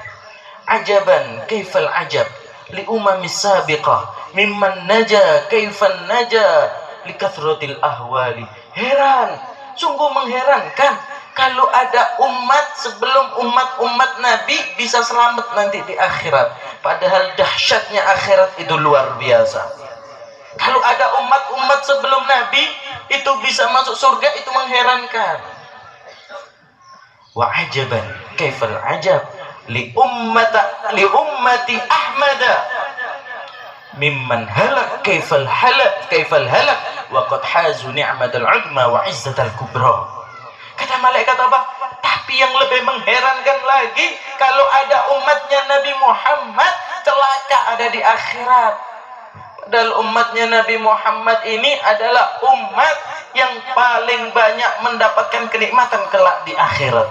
ajaban kaifal ajab li umamis sabiqah mimman naja kaifan naja li kathratil ahwali. Heran, sungguh mengherankan kalau ada umat sebelum umat Nabi bisa selamat nanti di akhirat. Padahal dahsyatnya akhirat itu luar biasa. Kalau ada umat sebelum Nabi itu bisa masuk surga, itu mengherankan. Wa ajaban kaifal ajab li ummati Ahmada mimman halak kaifal halak wa qad hazu ni'matal 'uzma wa 'izzatal kubra. Kata malaikat apa? Tapi yang lebih mengherankan lagi, kalau ada umatnya Nabi Muhammad celaka ada di akhirat. Padahal umatnya Nabi Muhammad ini adalah umat yang paling banyak mendapatkan kenikmatan kelak di akhirat.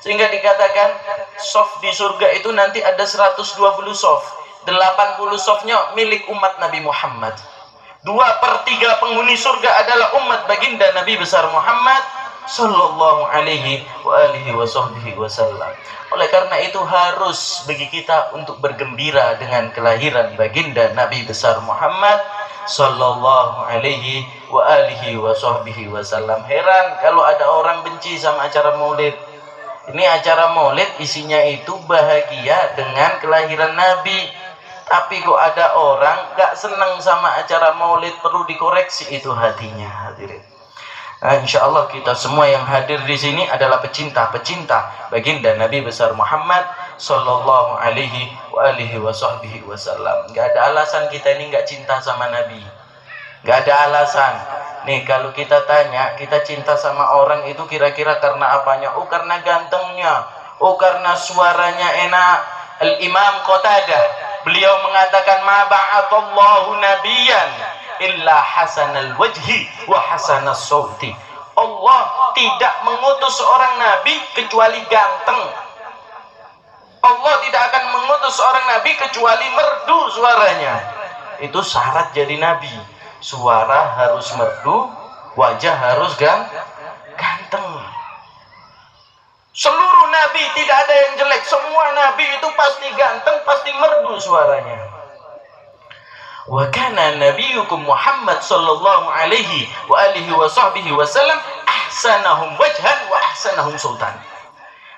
Sehingga dikatakan soft di surga itu nanti ada 120 soft, 80 softnya milik umat Nabi Muhammad. 2/3 penghuni surga adalah umat baginda Nabi besar Muhammad sallallahu alaihi wasallam. Oleh karena itu harus bagi kita untuk bergembira dengan kelahiran baginda Nabi besar Muhammad sallallahu alaihi wasallam. Heran kalau ada orang benci sama acara maulid. Ini acara maulid isinya itu bahagia dengan kelahiran Nabi. Tapi kok ada orang gak senang sama acara maulid, perlu dikoreksi itu hatinya, hadirin. Nah, insya Allah kita semua yang hadir di sini adalah pecinta baginda Nabi besar Muhammad sallallahu alaihi wasallam. Gak ada alasan kita ini gak cinta sama Nabi. Gak ada alasan. Nih kalau kita tanya, kita cinta sama orang itu kira-kira karena apanya? Oh karena gantengnya, oh karena suaranya enak. Al-Imam Qatadah, beliau mengatakan ma ba'atallahu nabiyan illa hasanal wajhi wa hasanas sauti. Allah tidak mengutus seorang nabi kecuali ganteng. Allah tidak akan mengutus seorang nabi kecuali merdu suaranya. Itu syarat jadi nabi. Suara harus merdu, wajah harus ganteng. Seluruh nabi tidak ada yang jelek, semua nabi itu pasti ganteng, pasti merdu suaranya. Wa kana nabiyukum Muhammad sallallahu alaihi wasallam ahsanahum wajhan wa ahsanahum sultan.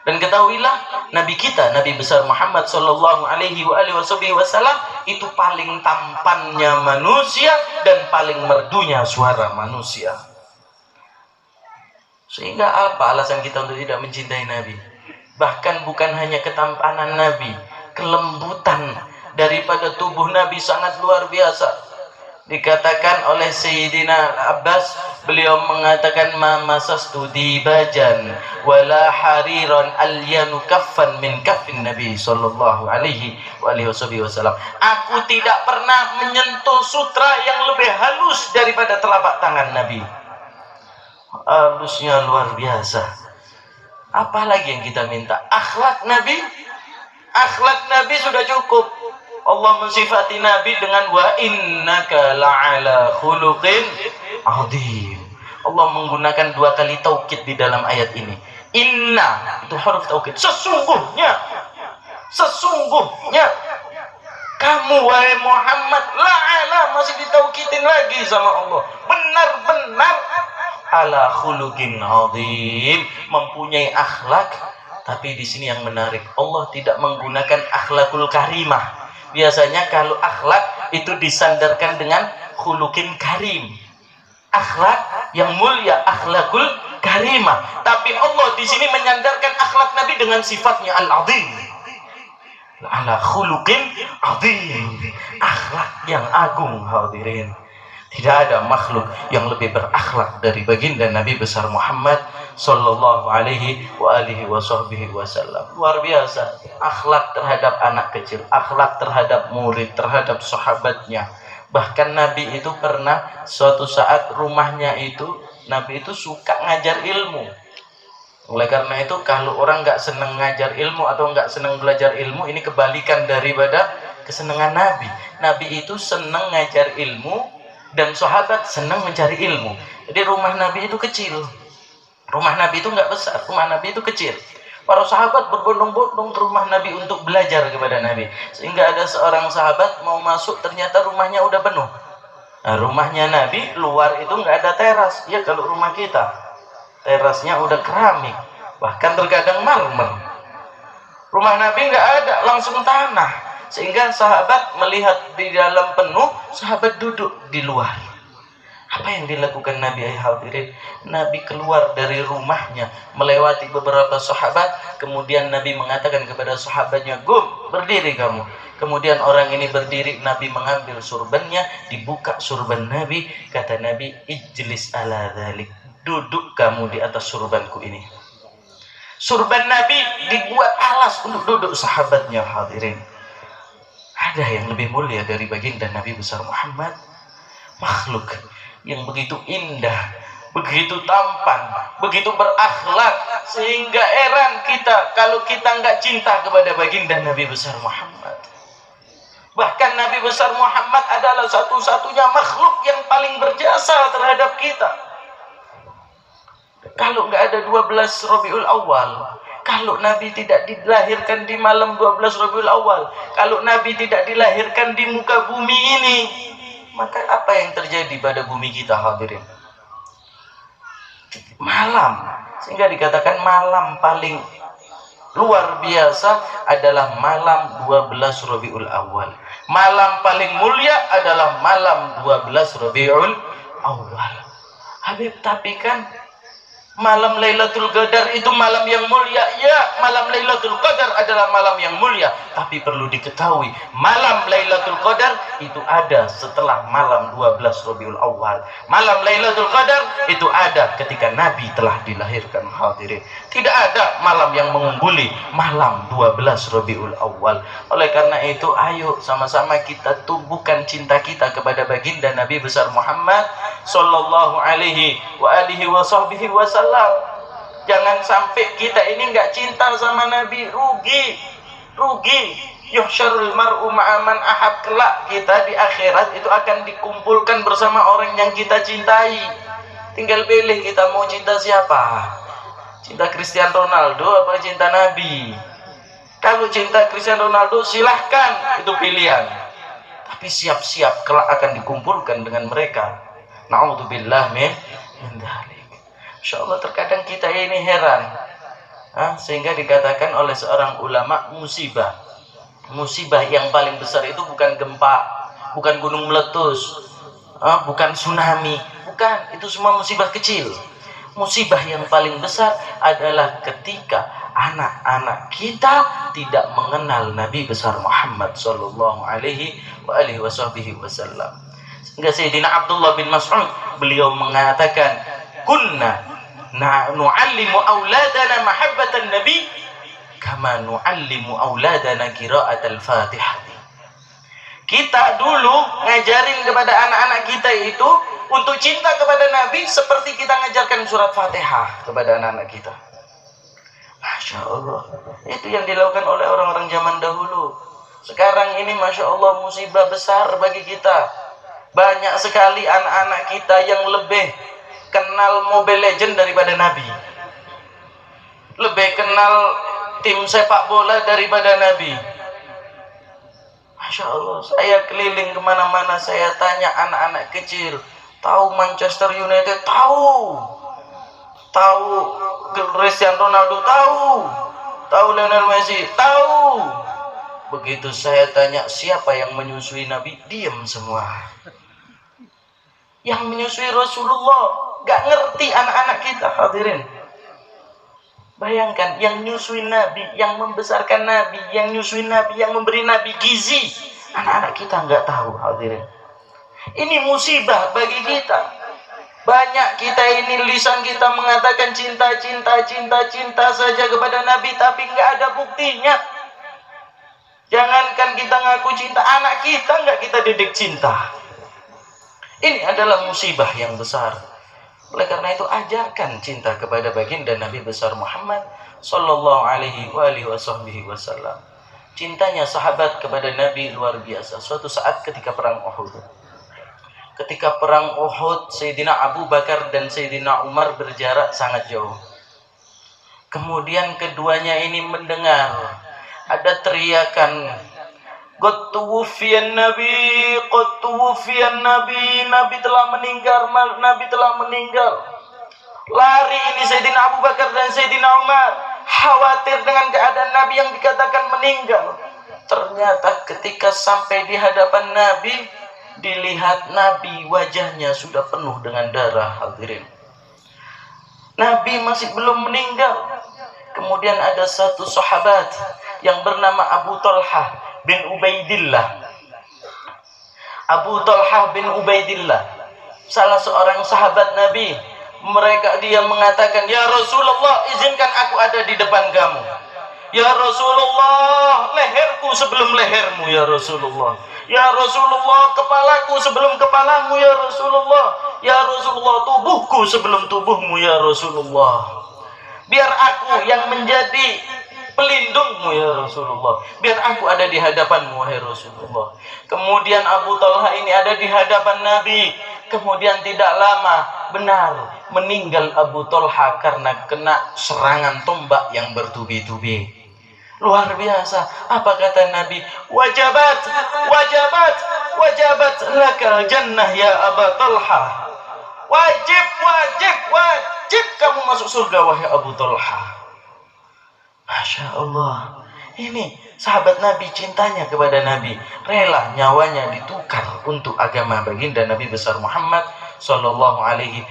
Dan ketahuilah nabi kita, nabi besar Muhammad sallallahu alaihi wasallam itu paling tampannya manusia dan paling merdunya suara manusia. Sehingga apa alasan kita untuk tidak mencintai Nabi? Bahkan bukan hanya ketampanan Nabi, kelembutan daripada tubuh Nabi sangat luar biasa. Dikatakan oleh Sayyidina Abbas, beliau mengatakan ma masastu dibajan wala hariran alyanu kaffan min kaffin Nabi sallallahu alaihi wasallam. Aku tidak pernah menyentuh sutra yang lebih halus daripada telapak tangan Nabi. Halusnya luar biasa. Apalagi yang kita minta? Akhlak Nabi sudah cukup. Allah mensifati Nabi dengan wa innaka la'ala khuluqin azim. Allah menggunakan 2 kali taukid di dalam ayat ini. Inna itu huruf taukid. Sesungguhnya kamu wahai Muhammad la'ala, masih ditaukidin lagi sama Allah. Benar-benar ala khuluqin azim, mempunyai akhlak. Tapi di sini yang menarik, Allah tidak menggunakan akhlakul karimah. Biasanya kalau akhlak itu disandarkan dengan khuluqin karim, akhlak yang mulia, akhlakul karimah. Tapi Allah di sini menyandarkan akhlak Nabi dengan sifatnya al-azim, ala khuluqin azim, akhlak yang agung. Hadirin, tidak ada makhluk yang lebih berakhlak dari baginda Nabi besar Muhammad sallallahu alaihi wasallam. Luar biasa akhlak terhadap anak kecil, akhlak terhadap murid, terhadap sahabatnya. Bahkan Nabi itu pernah suatu saat rumahnya itu, Nabi itu suka ngajar ilmu. Oleh karena itu kalau orang nggak senang ngajar ilmu atau nggak senang belajar ilmu, ini kebalikan daripada kesenangan Nabi. Nabi itu senang ngajar ilmu dan sahabat senang mencari ilmu. Jadi rumah Nabi itu kecil. Rumah Nabi itu nggak besar, rumah Nabi itu kecil. Para sahabat berbondong-bondong ke rumah Nabi untuk belajar kepada Nabi. Sehingga ada seorang sahabat mau masuk, ternyata rumahnya udah penuh. Nah, rumahnya Nabi luar itu nggak ada teras. Ya kalau rumah kita, terasnya udah keramik, bahkan terkadang marmer. Rumah Nabi nggak ada, langsung tanah. Sehingga sahabat melihat di dalam penuh, sahabat duduk di luar. Apa yang dilakukan Nabi hadirin? Nabi keluar dari rumahnya, melewati beberapa sahabat, kemudian Nabi mengatakan kepada sahabatnya, "Gum, berdiri kamu." Kemudian orang ini berdiri, Nabi mengambil surbannya, dibuka surban Nabi, kata Nabi, "Ijlis ala dzalik." Duduk kamu di atas surbanku ini. Surban Nabi dibuat alas untuk duduk sahabatnya hadirin. Ada yang lebih mulia dari baginda Nabi besar Muhammad? Makhluk yang begitu indah, begitu tampan, begitu berakhlak, sehingga heran kita kalau kita nggak cinta kepada baginda Nabi besar Muhammad. Bahkan Nabi besar Muhammad adalah satu-satunya makhluk yang paling berjasa terhadap kita. Kalau nggak ada 12 Rabiul Awal, kalau Nabi tidak dilahirkan di malam 12 Rabiul Awal, kalau Nabi tidak dilahirkan di muka bumi ini, maka apa yang terjadi pada bumi kita, hadirin? Malam, sehingga dikatakan malam paling luar biasa adalah malam 12 Rabiul Awal. Malam paling mulia adalah malam 12 Rabiul Awal. Habib, tapi kan malam Lailatul Qadar itu malam yang mulia. Ya, malam Lailatul Qadar adalah malam yang mulia. Tapi perlu diketahui, malam Lailatul Qadar itu ada setelah malam 12 Rabiul Awal. Malam Lailatul Qadar itu ada ketika Nabi telah dilahirkan, hadirin. Tidak ada malam yang mengungguli malam 12 Rabiul Awal. Oleh karena itu, ayo sama-sama kita tumbuhkan cinta kita kepada baginda Nabi besar Muhammad sallallahu alaihi wasallam. Jangan sampai kita ini nggak cinta sama Nabi, rugi. Yuhsyarul mar'u ma'aman ahab, kelak kita di akhirat itu akan dikumpulkan bersama orang yang kita cintai. Tinggal pilih kita mau cinta siapa, cinta Cristiano Ronaldo apa cinta Nabi. Kalau cinta Cristiano Ronaldo silahkan, itu pilihan, tapi siap-siap kelak akan dikumpulkan dengan mereka. Na'udzubillah min dzalik. Insyaallah terkadang kita ini heran, sehingga dikatakan oleh seorang ulama, musibah yang paling besar itu bukan gempa, bukan gunung meletus, bukan tsunami, bukan, itu semua musibah kecil. Musibah yang paling besar adalah ketika anak-anak kita tidak mengenal Nabi besar Muhammad sallallahu alaihi wasallam. Sehingga Sayyidina Abdullah bin Mas'ud, beliau mengatakan, kunna nu'allimu auladana mahabbatan nabi kama nu'allimu auladana qira'atal fatihah. Kita dulu ngajarin kepada anak-anak kita itu untuk cinta kepada Nabi seperti kita ngajarkan surat Fatihah kepada anak-anak kita. Masya Allah, itu yang dilakukan oleh orang-orang zaman dahulu. Sekarang ini Masya Allah musibah besar bagi kita. Banyak sekali anak-anak kita yang lebih kenal Mobile Legend daripada Nabi, lebih kenal tim sepak bola daripada Nabi. Masya Allah, saya keliling kemana-mana, saya tanya anak-anak kecil, tahu Manchester United? Tahu Cristiano Ronaldo? Tahu Lionel Messi? Tahu. Begitu saya tanya siapa yang menyusui Nabi, diam semua. Yang menyusui Rasulullah gak ngerti anak-anak kita, hadirin. Bayangkan, yang nyusui Nabi, yang membesarkan Nabi, yang nyusui Nabi, yang memberi Nabi gizi, anak-anak kita nggak tahu, hadirin. Ini musibah bagi kita. Banyak kita ini lisan kita mengatakan cinta saja kepada Nabi, tapi nggak ada buktinya. Jangankan kita ngaku cinta, anak kita nggak kita didik cinta. Ini adalah musibah yang besar. Oleh karena itu, ajarkan cinta kepada baginda Nabi besar Muhammad sallallahu alaihi wasallam. Cintanya sahabat kepada Nabi luar biasa. Suatu saat ketika perang Uhud, Sayyidina Abu Bakar dan Sayyidina Umar berjarak sangat jauh. Kemudian keduanya ini mendengar ada teriakan, qad tuwfiyan Nabi, Nabi telah meninggal. Lari ini Sayyidina Abu Bakar dan Sayyidina Umar, khawatir dengan keadaan Nabi yang dikatakan meninggal. Ternyata ketika sampai di hadapan Nabi, dilihat Nabi wajahnya sudah penuh dengan darah, hadirin. Nabi masih belum meninggal. Kemudian ada satu sahabat yang bernama Abu Talhah bin Ubaidillah. Abu Talhah bin Ubaidillah, salah seorang sahabat Nabi. Dia mengatakan, ya Rasulullah, izinkan aku ada di depan kamu. Ya Rasulullah, leherku sebelum lehermu ya Rasulullah. Ya Rasulullah, kepalaku sebelum kepalamu ya Rasulullah. Ya Rasulullah, tubuhku sebelum tubuhmu ya Rasulullah. Biar aku yang menjadi pelindungmu ya Rasulullah. Biar aku ada di hadapanmu wahai Rasulullah. Kemudian Abu Talha ini ada di hadapan Nabi. Kemudian tidak lama benar meninggal Abu Talha karena kena serangan tombak yang bertubi-tubi. Luar biasa. Apa kata Nabi? Wajabat, wajabat, wajabat lakal jannah ya Abu Talha. Wajib, wajib, wajib kamu masuk surga wahai Abu Talha. Masya Allah. Ini sahabat Nabi, cintanya kepada Nabi, rela nyawanya ditukar untuk agama baginda Nabi besar Muhammad Sallallahu Alaihi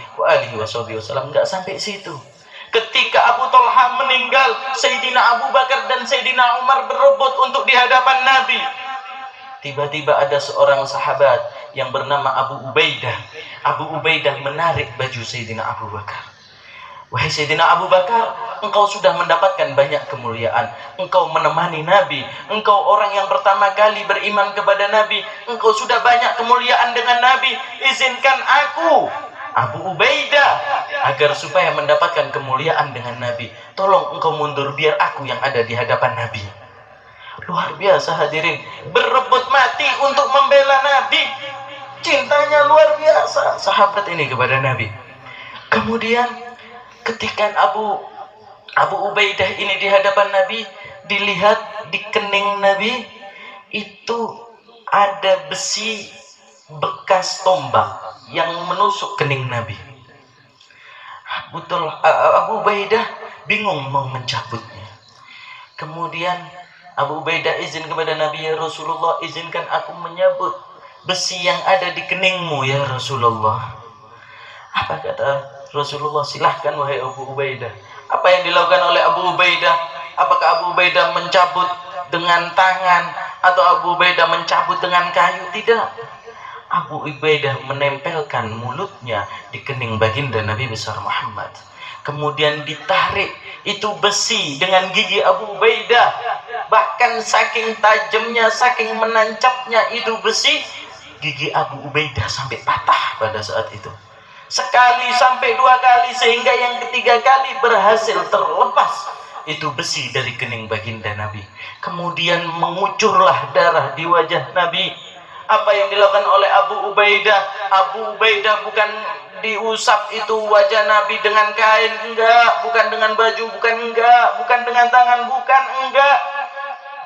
Wasallam. Nggak sampai situ. Ketika Abu Talha meninggal, Sayyidina Abu Bakar dan Sayyidina Umar berebut untuk di hadapan Nabi. Tiba-tiba ada seorang sahabat yang bernama Abu Ubaidah. Abu Ubaidah menarik baju Sayyidina Abu Bakar. Wahai Sayyidina Abu Bakar, engkau sudah mendapatkan banyak kemuliaan. Engkau menemani Nabi. Engkau orang yang pertama kali beriman kepada Nabi. Engkau sudah banyak kemuliaan dengan Nabi. Izinkan aku, Abu Ubaidah, agar supaya mendapatkan kemuliaan dengan Nabi. Tolong engkau mundur biar aku yang ada di hadapan Nabi. Luar biasa hadirin, berebut mati untuk membela Nabi. Cintanya luar biasa sahabat ini kepada Nabi. Kemudian ketika Abu Ubaidah ini di hadapan Nabi, dilihat di kening Nabi itu ada besi bekas tombak yang menusuk kening Nabi. Abu Ubaidah bingung mau mencabutnya. Kemudian Abu Ubaidah izin kepada Nabi, ya Rasulullah, izinkan aku menyabut besi yang ada di keningmu ya Rasulullah. Apa kata Rasulullah? Silahkan wahai Abu Ubaidah. Apa yang dilakukan oleh Abu Ubaidah? Apakah Abu Ubaidah mencabut dengan tangan atau Abu Ubaidah mencabut dengan kayu? Tidak. Abu Ubaidah menempelkan mulutnya di kening baginda Nabi besar Muhammad. Kemudian ditarik itu besi dengan gigi Abu Ubaidah. Bahkan saking tajamnya, saking menancapnya itu besi, gigi Abu Ubaidah sampai patah pada saat itu. Sekali sampai dua kali, sehingga yang ketiga kali berhasil terlepas itu besi dari kening baginda Nabi. Kemudian mengucurlah darah di wajah Nabi. Apa yang dilakukan oleh Abu Ubaidah? Abu Ubaidah bukan diusap itu wajah Nabi dengan kain, enggak, bukan dengan baju, bukan, enggak, bukan dengan tangan, bukan, enggak.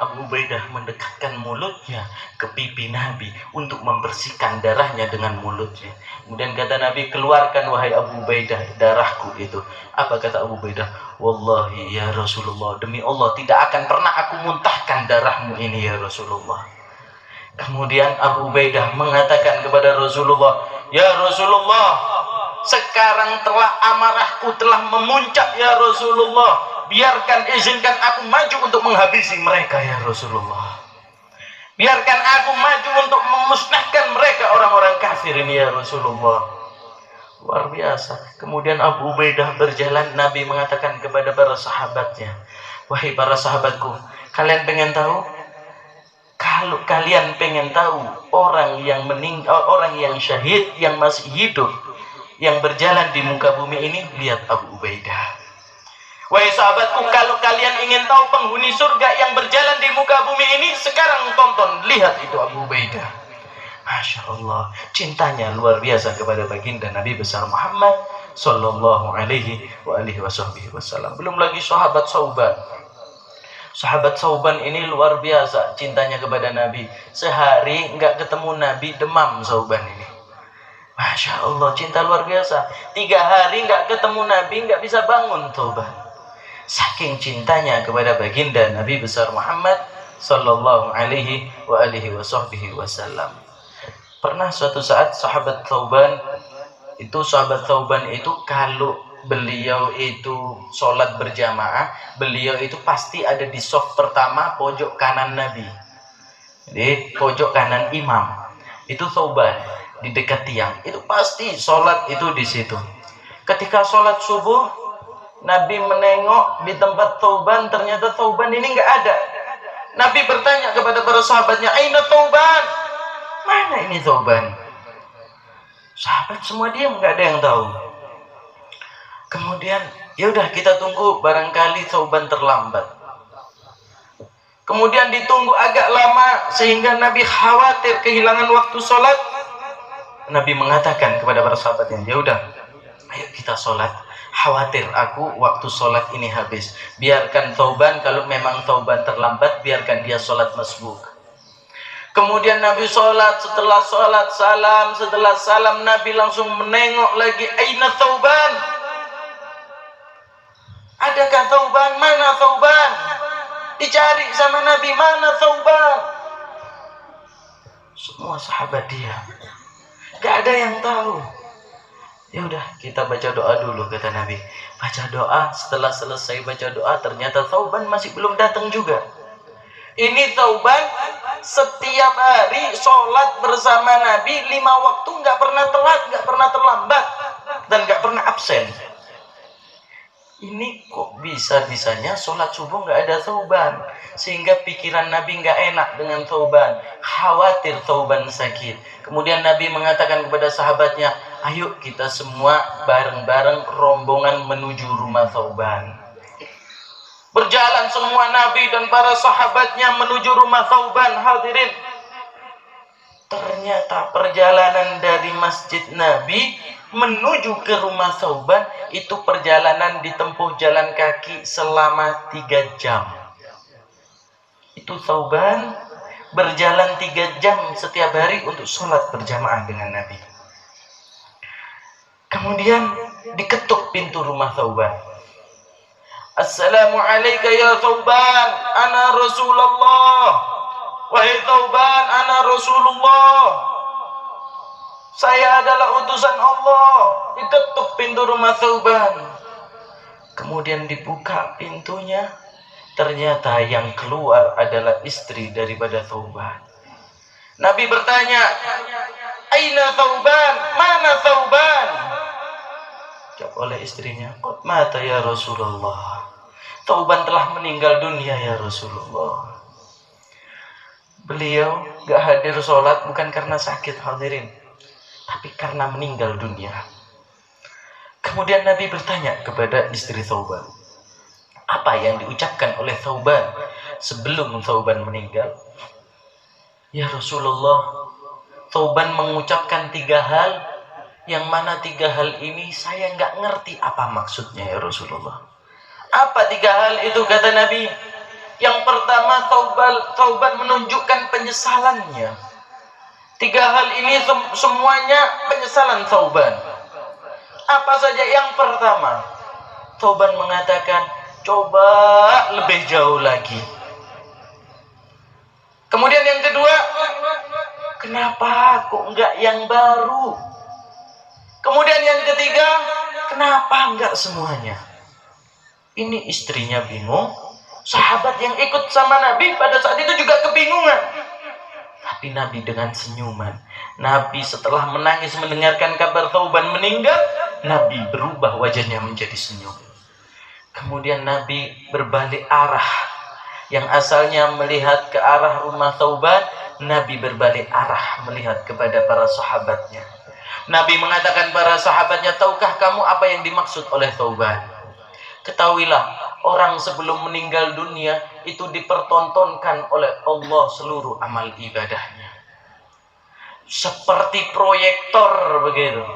Abu Ubaidah mendekatkan mulutnya ke pipi Nabi untuk membersihkan darahnya dengan mulutnya. Kemudian kata Nabi, keluarkan wahai Abu Ubaidah darahku itu. Apa kata Abu Ubaidah? Wallahi ya Rasulullah, demi Allah tidak akan pernah aku muntahkan darahmu ini ya Rasulullah. Kemudian Abu Ubaidah mengatakan kepada Rasulullah, ya Rasulullah, sekarang telah amarahku telah memuncak ya Rasulullah. Biarkan, izinkan aku maju untuk menghabisi mereka ya Rasulullah. Biarkan aku maju untuk memusnahkan mereka orang-orang kafir ini ya Rasulullah. Luar biasa. Kemudian Abu Ubaidah berjalan, Nabi mengatakan kepada para sahabatnya, wahai para sahabatku, kalian pengen tahu? Kalau kalian pengen tahu orang yang meninggal, orang yang syahid, yang masih hidup, yang berjalan di muka bumi ini, lihat Abu Ubaidah. Wahai sahabatku, kalau kalian ingin tahu penghuni surga yang berjalan di muka bumi ini, sekarang tonton, lihat itu Abu Ubaidah. Masya Allah, cintanya luar biasa kepada baginda Nabi besar Muhammad Sallallahu Alaihi Wasallam. Belum lagi sahabat Sauban. Sahabat Sauban ini luar biasa cintanya kepada Nabi. Sehari nggak ketemu Nabi, demam Sauban ini. Masya Allah, cinta luar biasa. 3 hari nggak ketemu Nabi, nggak bisa bangun Sauban. Saking cintanya kepada baginda Nabi besar Muhammad Sallallahu Alaihi Wasallam. Pernah suatu saat sahabat Sauban itu kalau beliau itu sholat berjamaah, beliau itu pasti ada di shaf pertama pojok kanan Nabi, di pojok kanan imam. Itu Sauban di dekat tiang, itu pasti sholat itu di situ. Ketika sholat subuh, Nabi menengok di tempat Sauban, ternyata Sauban ini nggak ada. Nabi bertanya kepada para sahabatnya, aina Sauban? Mana ini Sauban? Sahabat semua diam, nggak ada yang tahu. Kemudian ya udah kita tunggu, barangkali Thauban terlambat. Kemudian ditunggu agak lama sehingga Nabi khawatir kehilangan waktu sholat. Nabi mengatakan kepada para sahabatnya, ya udah, ayo kita sholat. Khawatir aku waktu sholat ini habis. Biarkan Thauban, kalau memang Thauban terlambat, biarkan dia sholat masbuk. Kemudian Nabi sholat, setelah salam Nabi langsung menengok lagi, aina Thauban? Adakah Thauban? Mana Thauban? Dicari sama Nabi, mana Thauban? Semua sahabat diam, gak ada yang tahu. Ya udah, kita baca doa dulu, kata Nabi. Baca doa, setelah selesai baca doa, ternyata Thauban masih belum datang juga. Ini Thauban setiap hari sholat bersama Nabi 5 waktu, nggak pernah telat, nggak pernah terlambat, dan nggak pernah absen. Ini kok bisa-bisanya sholat subuh nggak ada Thauban, sehingga pikiran Nabi nggak enak dengan Thauban, khawatir Thauban sakit. Kemudian Nabi mengatakan kepada sahabatnya, ayo kita semua bareng-bareng rombongan menuju rumah Thauban. Berjalan semua Nabi dan para sahabatnya menuju rumah Thauban. Hadirin, ternyata perjalanan dari masjid Nabi menuju ke rumah Thauban itu perjalanan ditempuh jalan kaki selama 3 jam. Itu Thauban berjalan 3 jam setiap hari untuk sholat berjamaah dengan Nabi. Kemudian diketuk pintu rumah Thauban. Assalamualaikum ya Thauban, ana Rasulullah. Wahai Thauban, ana Rasulullah. Saya adalah utusan Allah. Diketuk pintu rumah Thauban. Kemudian dibuka pintunya. Ternyata yang keluar adalah istri daripada Thauban. Nabi bertanya, aina Thauban? Mana Thauban? Jawab oleh istrinya, qad mata ya Rasulullah. Thauban telah meninggal dunia ya Rasulullah. Beliau gak hadir sholat bukan karena sakit, hadirin, tapi karena meninggal dunia. Kemudian Nabi bertanya kepada istri Thauban, apa yang diucapkan oleh Thauban sebelum Thauban meninggal? Ya Rasulullah, Thauban mengucapkan 3 hal, yang mana 3 hal ini saya nggak ngerti apa maksudnya ya Rasulullah. Apa 3 hal itu, kata Nabi? Yang pertama, Thauban menunjukkan penyesalannya. 3 hal ini semuanya penyesalan Thauban. Apa saja? Yang pertama, Thauban mengatakan, coba lebih jauh lagi. Kemudian yang kedua, kenapa kok enggak yang baru? Kemudian yang ketiga, kenapa enggak semuanya? Ini istrinya bingung, sahabat yang ikut sama Nabi pada saat itu juga kebingungan. Tapi Nabi dengan senyuman. Nabi setelah menangis mendengarkan kabar Thauban meninggal, Nabi berubah wajahnya menjadi senyum. Kemudian Nabi berbalik arah. Yang asalnya melihat ke arah rumah Thauban, Nabi berbalik arah melihat kepada para sahabatnya. Nabi mengatakan para sahabatnya, tahukah kamu apa yang dimaksud oleh Thauban? Ketahuilah, orang sebelum meninggal dunia itu dipertontonkan oleh Allah seluruh amal ibadahnya. Seperti proyektor begitu.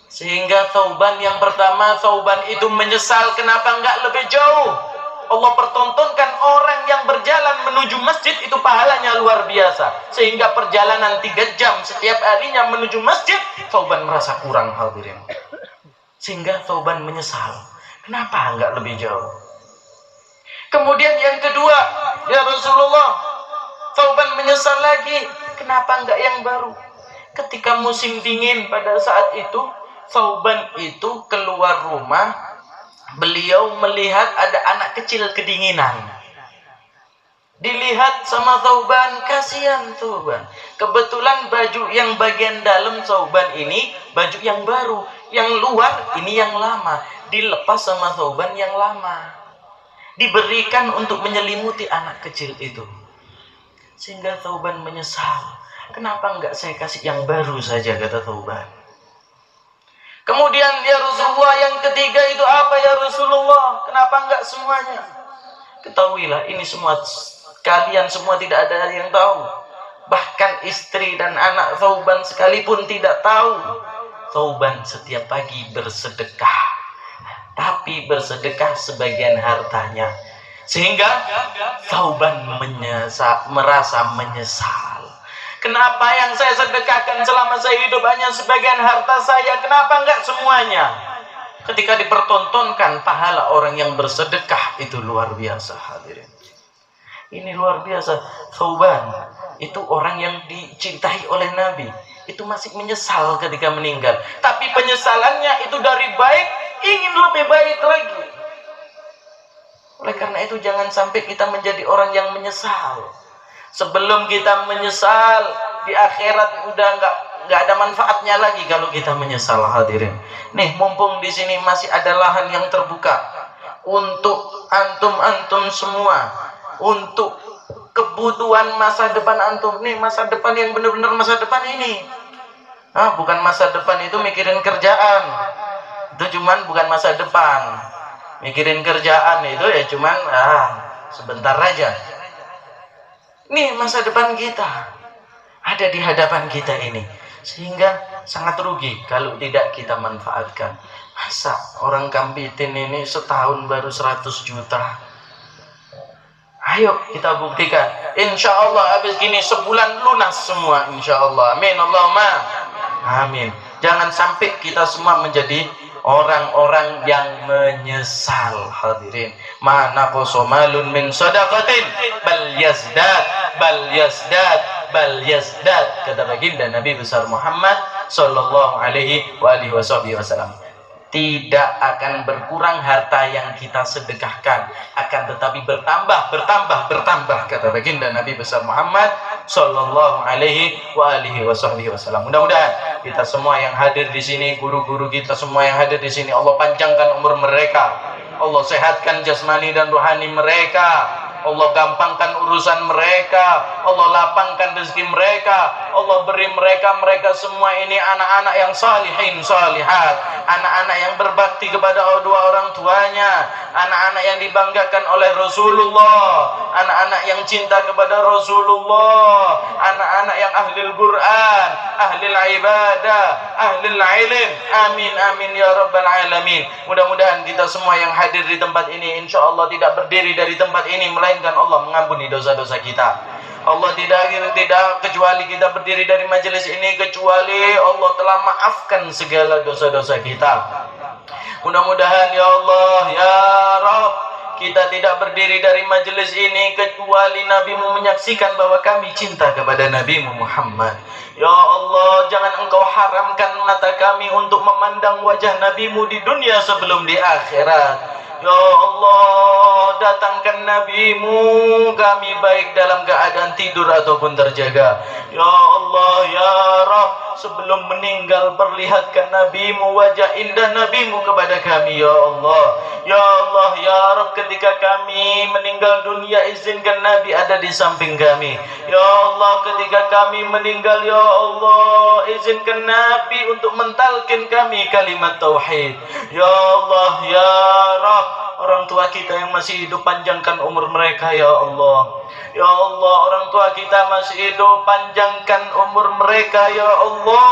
Sehingga Thauban yang pertama, Thauban itu menyesal kenapa enggak lebih jauh. Allah pertontonkan orang yang berjalan menuju masjid itu pahalanya luar biasa. Sehingga perjalanan 3 jam setiap harinya menuju masjid, Thauban merasa kurang, hadirin. Sehingga Thauban menyesal. Kenapa enggak lebih jauh? Kemudian yang kedua, ya Rasulullah, Thauban menyesal lagi. Kenapa enggak yang baru? Ketika musim dingin pada saat itu, Thauban itu keluar rumah. Beliau melihat ada anak kecil kedinginan. Dilihat sama Thauban, kasihan Thauban. Kebetulan baju yang bagian dalam Thauban ini baju yang baru, yang luar ini yang lama. Dilepas sama Thauban yang lama. Diberikan untuk menyelimuti anak kecil itu. Sehingga Thauban menyesal. Kenapa enggak saya kasih yang baru saja, kata Thauban. Kemudian ya Rasulullah, yang ketiga itu apa ya Rasulullah? Kenapa enggak semuanya? Ketahuilah ini semua, kalian semua tidak ada yang tahu. Bahkan istri dan anak Thauban sekalipun tidak tahu. Thauban setiap pagi bersedekah, tapi bersedekah sebagian hartanya, sehingga Thauban merasa menyesal. Kenapa yang saya sedekahkan selama saya hidup hanya sebagian harta saya? Kenapa enggak semuanya? Ketika dipertontonkan pahala orang yang bersedekah, itu luar biasa, hadirin. Ini luar biasa. Thauban itu orang yang dicintai oleh Nabi, itu masih menyesal ketika meninggal. Tapi penyesalannya itu dari baik, ingin lebih baik lagi. Oleh karena itu jangan sampai kita menjadi orang yang menyesal. Sebelum kita menyesal, di akhirat udah nggak ada manfaatnya lagi kalau kita menyesal, hadirin. Nih, mumpung di sini masih ada lahan yang terbuka untuk antum semua, untuk kebutuhan masa depan antum. Nih, masa depan yang benar-benar masa depan ini. Bukan masa depan itu mikirin kerjaan. Itu cuman bukan masa depan. Mikirin kerjaan itu ya cuman sebentar aja. Nih masa depan kita ada di hadapan kita ini, sehingga sangat rugi kalau tidak kita manfaatkan. Masa orang Kampitin ini setahun baru 100 juta? Ayo kita buktikan. Insya Allah habis gini sebulan lunas semua, insya Allah. Amin Allahumma amin. Jangan sampai kita semua menjadi orang-orang yang menyesal, hadirin. Mana qasomalun min sadaqatin bal yazdad kata baginda Nabi besar Muhammad sallallahu alaihi wasallam. Tidak akan berkurang harta yang kita sedekahkan, akan tetapi bertambah kata baginda Nabi besar Muhammad sallallahu alaihi wasallam. Mudah-mudahan kita semua yang hadir di sini, guru-guru kita semua yang hadir di sini, Allah panjangkan umur mereka, Allah sehatkan jasmani dan rohani mereka, Allah gampangkan urusan mereka, Allah lapangkan rezeki mereka, Allah beri mereka semua ini anak-anak yang salihin salihat, anak-anak yang berbakti kepada dua orang tuanya, anak-anak yang dibanggakan oleh Rasulullah, anak-anak yang cinta kepada Rasulullah, anak-anak yang ahlul Quran, ahlul ibadah, ahlul ilm. Amin amin ya rabbal alamin. Mudah-mudahan kita semua yang hadir di tempat ini insya Allah tidak berdiri dari tempat ini melainkan Allah mengampuni dosa-dosa kita. Allah tidak kecuali kita berdiri dari majelis ini kecuali Allah telah maafkan segala dosa-dosa kita. Mudah-mudahan ya Allah ya Rabb, kita tidak berdiri dari majelis ini kecuali Nabi-Mu menyaksikan bahwa kami cinta kepada Nabi-Mu Muhammad. Ya Allah, jangan Engkau haramkan mata kami untuk memandang wajah Nabi-Mu di dunia sebelum di akhirat. Ya Allah, datangkan Nabi-Mu kami baik dalam keadaan tidur ataupun terjaga. Ya Allah ya Rabb, sebelum meninggal perlihatkan Nabi-Mu, wajah indah Nabi-Mu kepada kami ya Allah. Ya Allah ya Rabb, ketika kami meninggal dunia izinkan Nabi ada di samping kami. Ya Allah, ketika kami meninggal ya Allah izinkan Nabi untuk mentalkin kami kalimat tauhid. Ya Allah ya Rabb, orang tua kita yang masih hidup panjangkan umur mereka ya Allah. Ya Allah, orang tua kita masih hidup panjangkan umur mereka ya Allah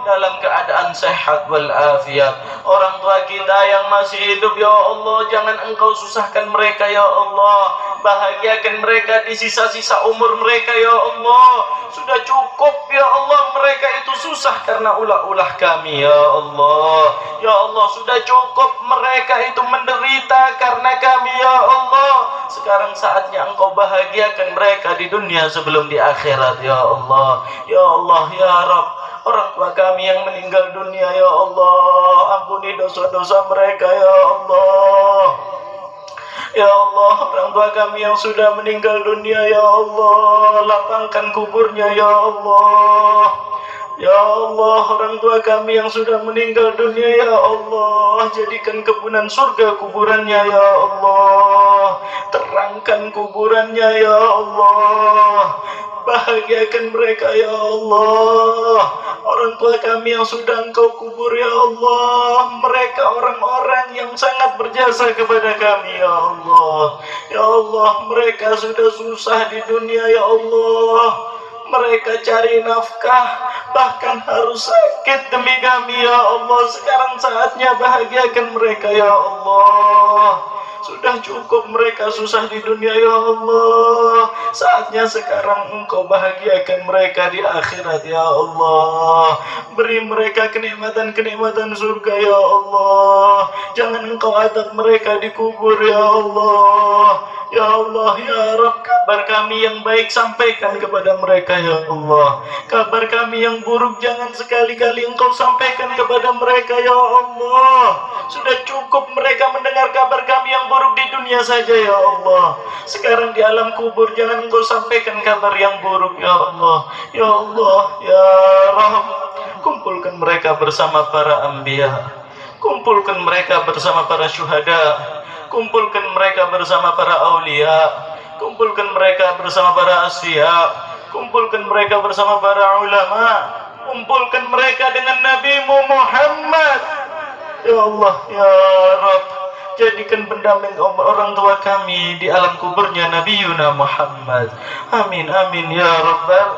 dalam keadaan sehat walafiat. Orang tua kita yang masih hidup ya Allah, jangan Engkau susahkan mereka ya Allah. Bahagiakan mereka di sisa-sisa umur mereka ya Allah. Sudah cukup ya Allah, mereka itu susah karena ulah-ulah kami ya Allah. Ya Allah, sudah cukup mereka itu menderita karena kami ya Allah. Sekarang saatnya Engkau bahagiakan mereka di dunia sebelum di akhirat ya Allah. Ya Allah ya Rabb, orang tua kami yang meninggal dunia ya Allah, ampuni dosa-dosa mereka ya Allah. Ya Allah, orang tua kami yang sudah meninggal dunia ya Allah, lapangkan kuburnya ya Allah. Ya Allah, orang tua kami yang sudah meninggal dunia ya Allah, jadikan kebunan surga kuburannya ya Allah, terangkan kuburannya ya Allah, bahagiakan mereka ya Allah. Orang tua kami yang sudah Engkau kubur ya Allah, mereka orang-orang yang sangat berjasa kepada kami ya Allah. Ya Allah, mereka sudah susah di dunia ya Allah. Mereka cari nafkah, bahkan harus sakit demi kami ya Allah. Sekarang saatnya bahagiakan mereka ya Allah. Sudah cukup mereka susah di dunia ya Allah. Saatnya sekarang Engkau bahagiakan mereka di akhirat ya Allah. Beri mereka kenikmatan-kenikmatan surga ya Allah. Jangan Engkau adab mereka di kubur ya Allah. Ya Allah, ya Rabb, kabar kami yang baik sampaikan kepada mereka ya Allah. Kabar kami yang buruk jangan sekali-kali Engkau sampaikan kepada mereka ya Allah. Sudah cukup mereka mendengar kabar kami yang buruk di dunia saja ya Allah. Sekarang di alam kubur jangan Engkau sampaikan kabar yang buruk ya Allah. Ya Allah, ya Rabb, kumpulkan mereka bersama para anbiya. Kumpulkan mereka bersama para syuhada. Kumpulkan mereka bersama para aulia. Kumpulkan mereka bersama para asfiya. Kumpulkan mereka bersama para ulama. Kumpulkan mereka dengan Nabi-Mu Muhammad. Ya Allah, ya Rabb, jadikan pendamping orang tua kami di alam kuburnya Nabi Yuna Muhammad. Amin, amin ya Rabbal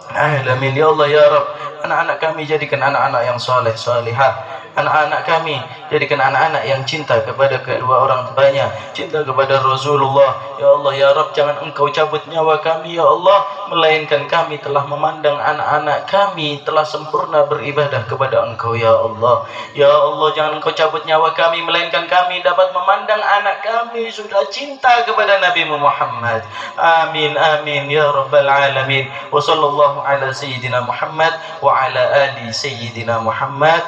alamin. Ya Allah, ya Rabb, anak-anak kami jadikan anak-anak yang soleh, solehah. Anak-anak kami jadikan anak-anak yang cinta kepada kedua orang tuanya, cinta kepada Rasulullah. Ya Allah, ya Rabb, jangan Engkau cabut nyawa kami ya Allah, melainkan kami telah memandang anak-anak kami telah sempurna beribadah kepada Engkau ya Allah. Ya Allah, jangan Engkau cabut nyawa kami, melainkan kami dapat memandang anak kami sudah cinta kepada Nabi Muhammad. Amin, amin ya Rabbal alamin. Wa sallallahu ala sayyidina Muhammad wa ala ali sayyidina Muhammad.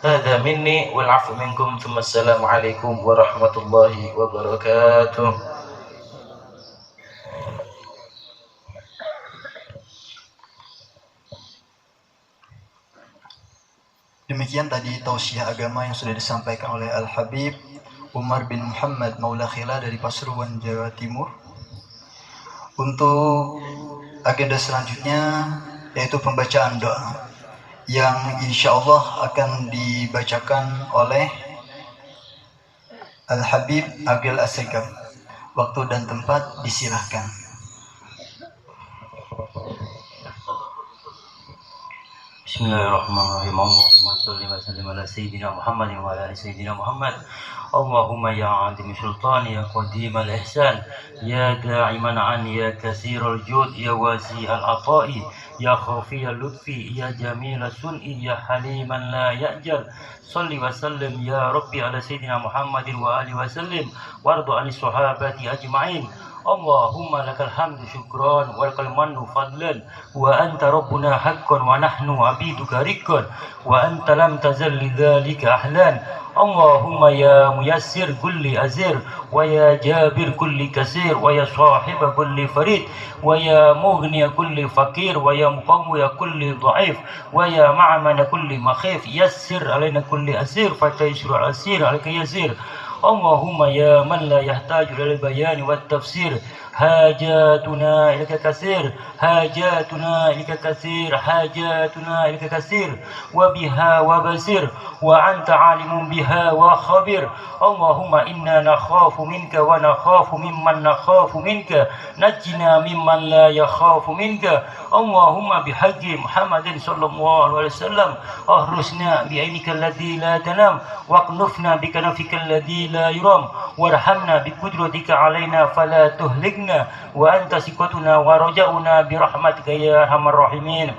Hadza minni wal 'afwu minkum. Assalamualaikum warahmatullahi wabarakatuh. Demikian tadi tausiah agama yang sudah disampaikan oleh Al-Habib Umar bin Muhammad Maula Khila dari Pasuruan, Jawa Timur. Untuk agenda selanjutnya yaitu pembacaan doa yang insya Allah akan dibacakan oleh Al-Habib Agil As-Segaf. Waktu dan tempat disilahkan. Bismillahirrahmanirrahim. Allahumma sholli wa sallim ala sayyidina Muhammad wa ala ali sayyidina Muhammad. Allahumma ya adim sultan ya qadim al ihsan ya da'iman an ya kasir al jud ya wasi al ata'i ya khafi al lutfi ya jamil al sun'i ya haliman la ya'jal. Sholli wa sallim ya rabbi ala sayyidina Muhammadin wa ali wa sallim wardu an sahabati ajma'in. Allahumma lakal hamdu syukran wa lakal mannu fadlan wa anta rabbuna haqqan wa nahnu abiduka riqqan wa anta lam tazal lidzalika ahlan. Allahumma ya muyassir kulli azir wa ya jabir kulli kasir wa ya sahiba kulli farid wa ya mughni kulli fakir wa ya muqawwi kulli dhaif wa ya ma'mana kulli makhif yassir alaina kulli asir fataysiru al-asir alaka yasir. Allahumma ya man la yahtaju lil bayani wat tafsir hajatuna ilaka kasir hajatuna ilaka kasir hajatuna ilaka kasir wa biha wa basir wa anta alimun biha wa khabir. Allahumma inna nakhafu minka wa nakhafu mimman nakhafu minka najjina mimman la yakhafu minka. Allahumma bihaqqi Muhammadin sallallahu alaihi wasallam ahrusna bi ainika alladhi la tanam waqnufna bi kanafika alladhi la yuram warhamna bi qudratika alaina fala tuhlikna wa anta siqatuna wa rajauna bi rahmatika ya arhamar rahimin.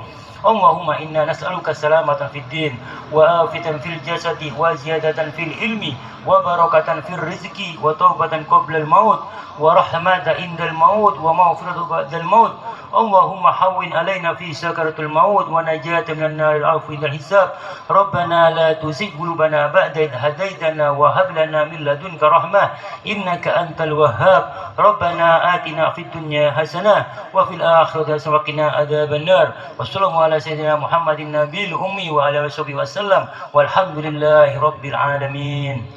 Allahumma inna nas'aluka salamatan fid din wa afiyatan fil jasadi wa ziyadatan fil ilmi wa barakatan fil rizqi wa taubatan qabla al maut wa rahmatan indal maut wa maghfiratan ba'dal maut. Allahumma hawwin alaina fi sakaratul maut wa najatan minan nar al-afwi dal hisab. Rabbana la tuzigh qulubana ba'da idh hadaitana wa hab lana min ladunka rahmah innaka antal wahhab. Rabbana atina fid dunya hasanah wa fil akhirati hasanah wa qina adzaban nar. Wassallallahu ala sayyidina Muhammadin nabiyil ummi wa ala alihi wasallam walhamdulillahi rabbil alamin.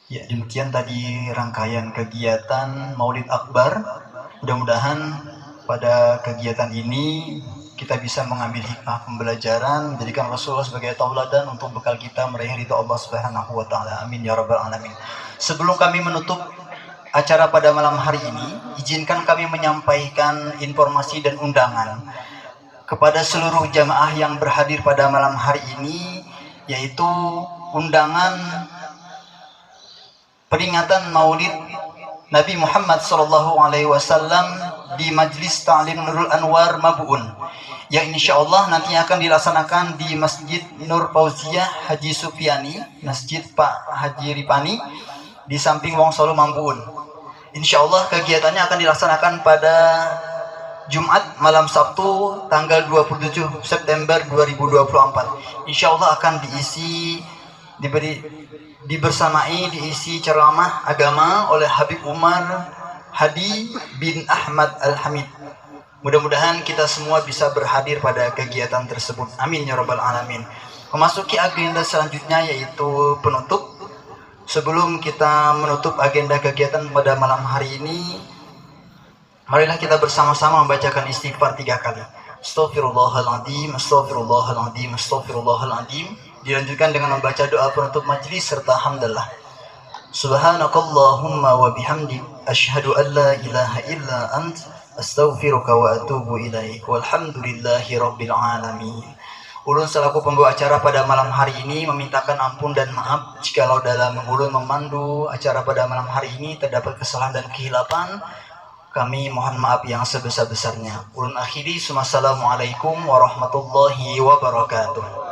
Ya, demikian tadi rangkaian kegiatan Maulid Akbar. Mudah-mudahan pada kegiatan ini kita bisa mengambil hikmah pembelajaran, menjadikan Rasulullah sebagai tauladan untuk bekal kita meraih ridha Allah Subhanahu wa taala. Amin ya rabbal alamin. Sebelum kami menutup acara pada malam hari ini, izinkan kami menyampaikan informasi dan undangan kepada seluruh jamaah yang berhadir pada malam hari ini, yaitu undangan peringatan Maulid Nabi Muhammad SAW di Majlis Ta'lim Nurul Anwar Mabuun, yang insya Allah nanti akan dilaksanakan di Masjid Nur Fauziyah Haji Sufiani, Masjid Pak Haji Ripani, di samping Wong Solo Mabuun. Insya Allah kegiatannya akan dilaksanakan pada Jumat malam Sabtu tanggal 27 September 2024. Insya Allah akan dibersamai ceramah agama oleh Habib Umar Hadi bin Ahmad Al-Hamid. Mudah-mudahan kita semua bisa berhadir pada kegiatan tersebut. Amin ya rabbal alamin. Memasuki agenda selanjutnya yaitu penutup. Sebelum kita menutup agenda kegiatan pada malam hari ini, marilah kita bersama-sama membacakan istighfar 3 kali. Astaghfirullahaladzim, astaghfirullahaladzim, astaghfirullahaladzim. Dilanjutkan dengan membaca doa penutup majlis serta hamdalah. Subhanakallahumma wa bihamdik, asyhadu an la ilaha illa ant, astaghfiruka wa atubu ilaik. Walhamdulillahi rabbil alamin. Ulun selaku pembawa acara pada malam hari ini memintakan ampun dan maaf jikalau dalam ulun memandu acara pada malam hari ini terdapat kesalahan dan kehilapan. Kami mohon maaf yang sebesar-besarnya. Ulun akhiri, Assalamualaikum warahmatullahi wabarakatuh.